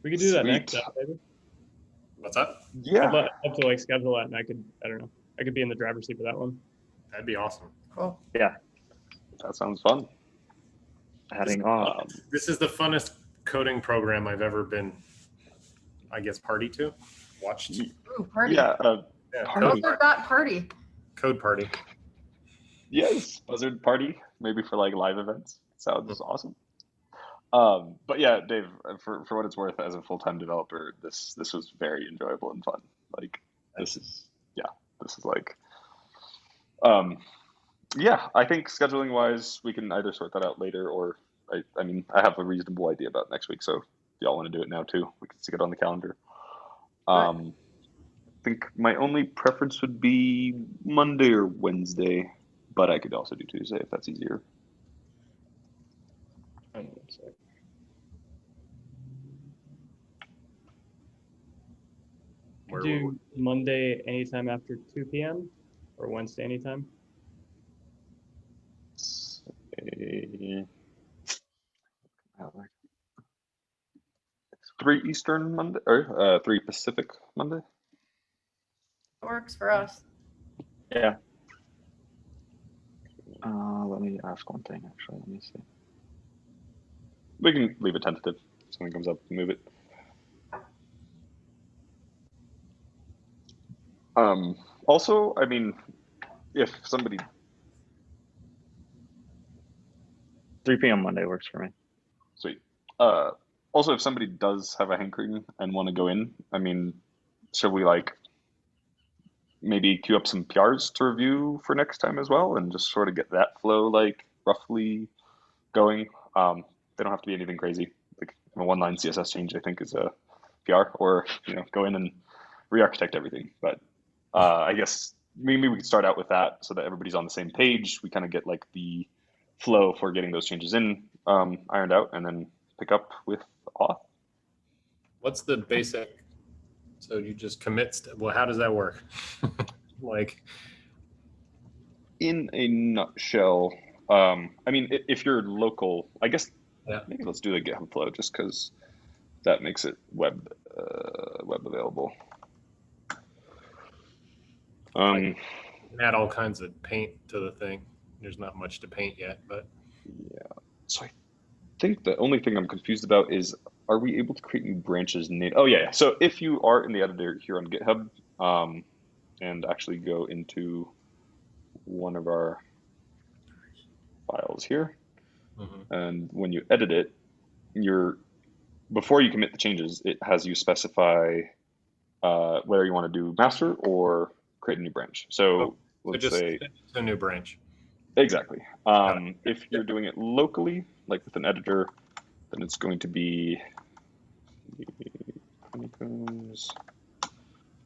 We could do that next Sweet. time, maybe. What's up? Yeah. I'd love to like schedule that, and I don't know, I could be in the driver's seat for that one. That'd be awesome. Cool. That sounds fun. Adding on. This is the funnest coding program I've ever been, I guess, party to, watched. Ooh, party. Yeah. Yeah, Party. Buzzard got party. code party. Yes. Buzzard party, maybe for like live events. Sounds awesome. But yeah, Dave, for what it's worth, as a full-time developer, this was very enjoyable and fun. Like this is like, yeah, I think scheduling wise, we can either sort that out later, or I mean, I have a reasonable idea about next week. So if y'all want to do it now too, we can stick it on the calendar. I think my only preference would be Monday or Wednesday, but I could also do Tuesday if that's easier. Could do Monday anytime after 2 p.m. or Wednesday anytime. 3 Eastern Monday, or 3 Pacific Monday. It works for us. Yeah. Let me ask one thing, actually. Let me see. We can leave it tentative. If something comes up, move it. Also, I mean, if somebody 3 p.m. Monday works for me. Sweet. Also, if somebody does have a hankering and want to go in, I mean, should we like maybe queue up some PRs to review for next time as well, and just sort of get that flow like roughly going? They don't have to be anything crazy. Like a one-line CSS change, I think, is a PR, or go in and re-architect everything. But I guess maybe we could start out with that so that everybody's on the same page. We kind of get like the flow for getting those changes in ironed out, and then pick up with auth. What's the basic? So you just commit. Well, how does that work? Like, In a nutshell, I mean, if you're local, I guess maybe let's do the GitHub flow just because that makes it web available. You can add all kinds of paint to the thing. There's not much to paint yet, but yeah. So I think the only thing I'm confused about is, are we able to create new branches? Oh yeah. So if you are in the editor here on GitHub, and actually go into one of our files here, and when you edit it, before you commit the changes, it has you specify whether you want to do master or create a new branch. So let's just say a new branch. Exactly. If you're doing it locally, like with an editor, then it's going to be,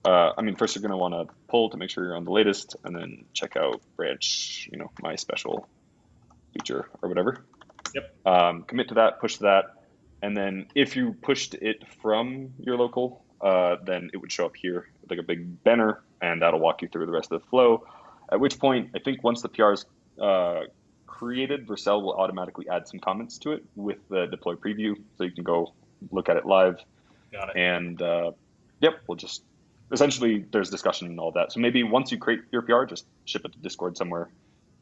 I mean, first you're going to want to pull to make sure you're on the latest, and then check out branch, my special feature or whatever. Yep. Commit to that, push to that, and then if you pushed it from your local, then it would show up here like a big banner, and that'll walk you through the rest of the flow. At which point, I think once the PR is created, Vercel will automatically add some comments to it with the deploy preview, so you can go look at it live. Got it. And we'll just essentially there's discussion and all that. So maybe once you create your PR, just ship it to Discord somewhere,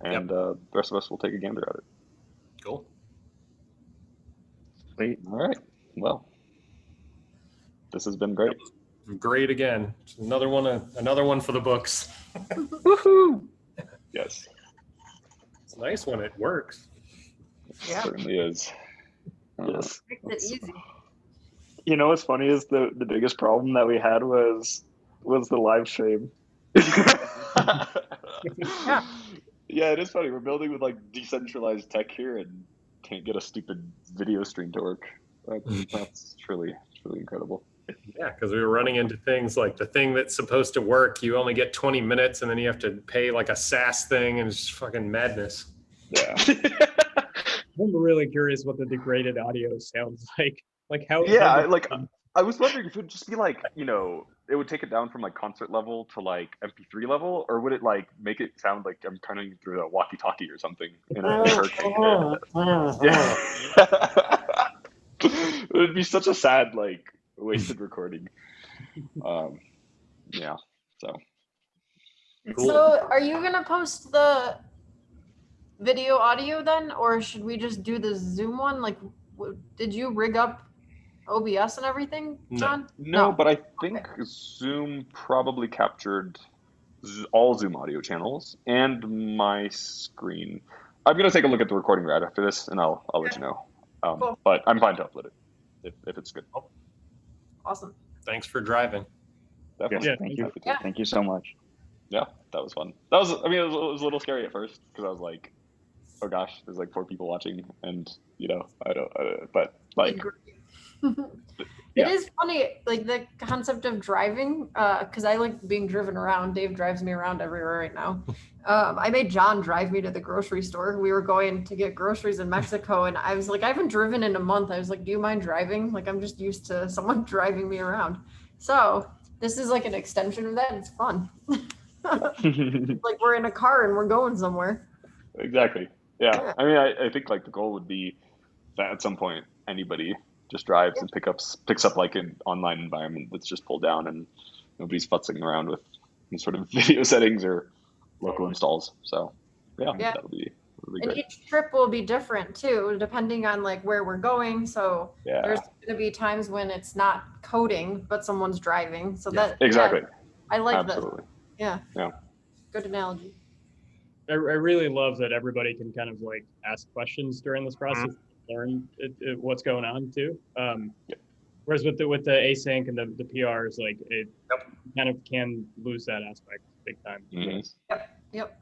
and the rest of us will take a gander at it. Cool. Sweet. All right. Well, this has been great. Great again. Another one for the books. Woohoo! Yes. It's nice when it works. Yeah. It certainly is. Yes. Makes it easy. You know what's funny is the biggest problem that we had was the live stream. Yeah. Yeah, it is funny. We're building with like decentralized tech here and can't get a stupid video stream to work. That's truly incredible. Yeah, because we were running into things like the thing that's supposed to work, you only get 20 minutes, and then you have to pay like a SaaS thing, and it's just fucking madness. Yeah. I'm really curious what the degraded audio sounds like. Like how? Yeah, I was wondering if it would just be like, it would take it down from like concert level to like MP3 level, or would it like make it sound like I'm turning through a walkie-talkie or something in a hurricane? Yeah. It would be such a sad, like, wasted recording. Yeah. So Cool. So are you gonna post the video audio then, or should we just do the Zoom one? Like, did you rig up OBS and everything, No. John? no, but I think Zoom probably captured all Zoom audio channels and my screen. I'm gonna take a look at the recording right after this, and I'll let you know. Cool. But I'm fine to upload it if it's good. Awesome. Thanks for driving. Definitely. Yeah, Thank you. Happy to. Yeah. Thank you so much. Yeah, that was fun. That was, I mean, it was a little scary at first because I was like, oh gosh, there's like 4 people watching, and but like, It yeah. is funny, like the concept of driving, because I like being driven around. Dave drives me around everywhere right now. I made John drive me to the grocery store. We were going to get groceries in Mexico, and I was like, I haven't driven in a month. I was like, do you mind driving? Like, I'm just used to someone driving me around. So this is like an extension of that. It's fun. Like we're in a car and we're going somewhere. Exactly. Yeah. Yeah. I mean, I think like the goal would be that at some point anybody just drives and picks up like an online environment that's just pulled down and nobody's futzing around with any sort of video settings or local installs. So yeah. That would be And great. each trip will be different too, depending on like where we're going. So Yeah. there's going to be times when it's not coding, but someone's driving. So that Exactly. I like Absolutely. that. Yeah. Yeah. Good analogy. I really love that everybody can kind of like ask questions during this process, learn what's going on too. Whereas with the async and the PRs, like it kind of can lose that aspect big time. Mhm. Yep.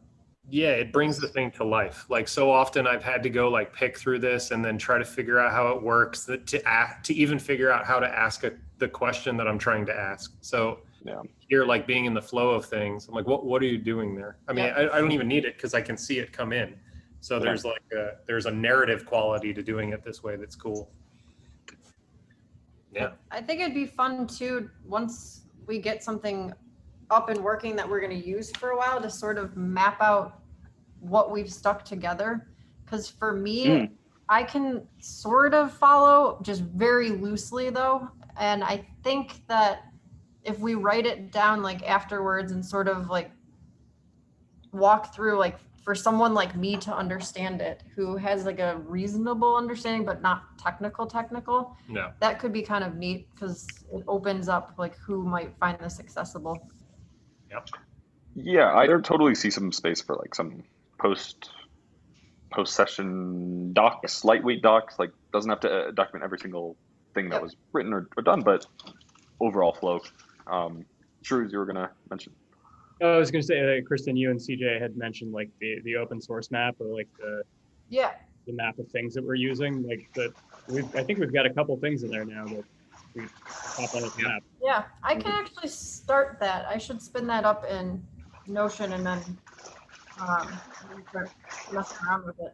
Yeah, it brings the thing to life. Like so often I've had to go like pick through this and then try to figure out how it works to even figure out how to ask the question that I'm trying to ask. So Yeah. here, like being in the flow of things, I'm like, what are you doing there? I mean, I don't even need it because I can see it come in. So there's like there's a narrative quality to doing it this way that's cool. Yeah. I think it'd be fun too, once we get something up and working that we're going to use for a while, to sort of map out what we've stuck together. Because for me, I can sort of follow, just very loosely though. And I think that if we write it down like afterwards and sort of like walk through, like for someone like me to understand it, who has like a reasonable understanding but not technical, No. that could be kind of neat because it opens up like who might find this accessible. Yep. Yeah, I totally see some space for like some post session docs, lightweight docs. Like doesn't have to document every single thing that was written or done, but overall flow. Shrews, you were gonna mention. I was going to say, Kristen, you and CJ had mentioned like the open source map, or like the map of things that we're using. Like that, I think we've got a couple things in there now that we pop on the map. Yeah, I can actually start that. I should spin that up in Notion and then start messing around with it.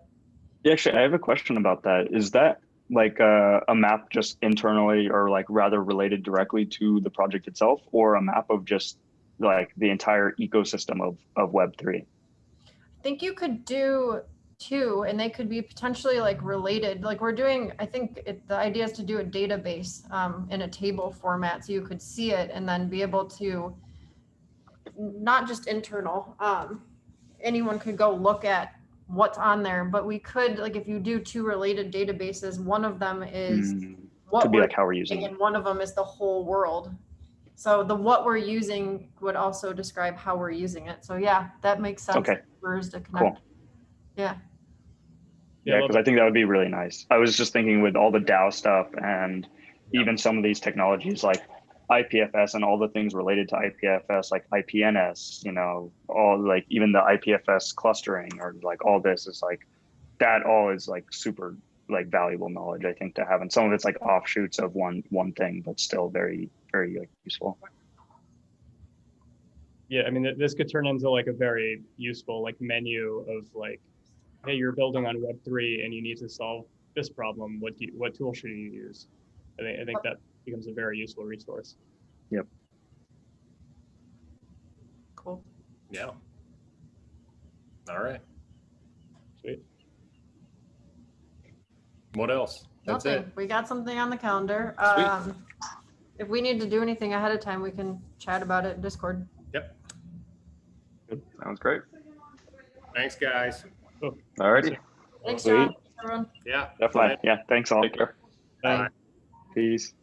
Yeah, actually, I have a question about that. Is that like a map just internally, or like rather related directly to the project itself, or a map of just like the entire ecosystem of Web3? I think you could do two, and they could be potentially like related. Like we're doing, I think the idea is to do a database in a table format, so you could see it and then be able to, not just internal, anyone could go look at what's on there, but we could, like if you do two related databases, one of them is what Could be we're like how we're using it. and one of them is the whole world. So the what we're using would also describe how we're using it. So yeah, that makes sense. Okay. For us to connect. Cool. Yeah. Yeah, because I think that would be really nice. I was just thinking with all the DAO stuff and even some of these technologies like IPFS and all the things related to IPFS, like IPNS, all like even the IPFS clustering, or like all this is like, that all is like super like valuable knowledge, I think, to have. And some of it's like offshoots of one thing, but still very, very like useful. Yeah, I mean, this could turn into like a very useful like menu of like, hey, you're building on Web3 and you need to solve this problem. What tool should you use? I think becomes a very useful resource. Cool. Yeah. All right. Sweet. What else? That's Nothing. it. We got something on the calendar. Sweet. If we need to do anything ahead of time, we can chat about it in Discord. Yep. Sounds great. Thanks, guys. Alrighty. Thanks, Sweet. John. Everyone. Yeah. Definitely. Yeah. Thanks all. Take care. Bye. Peace.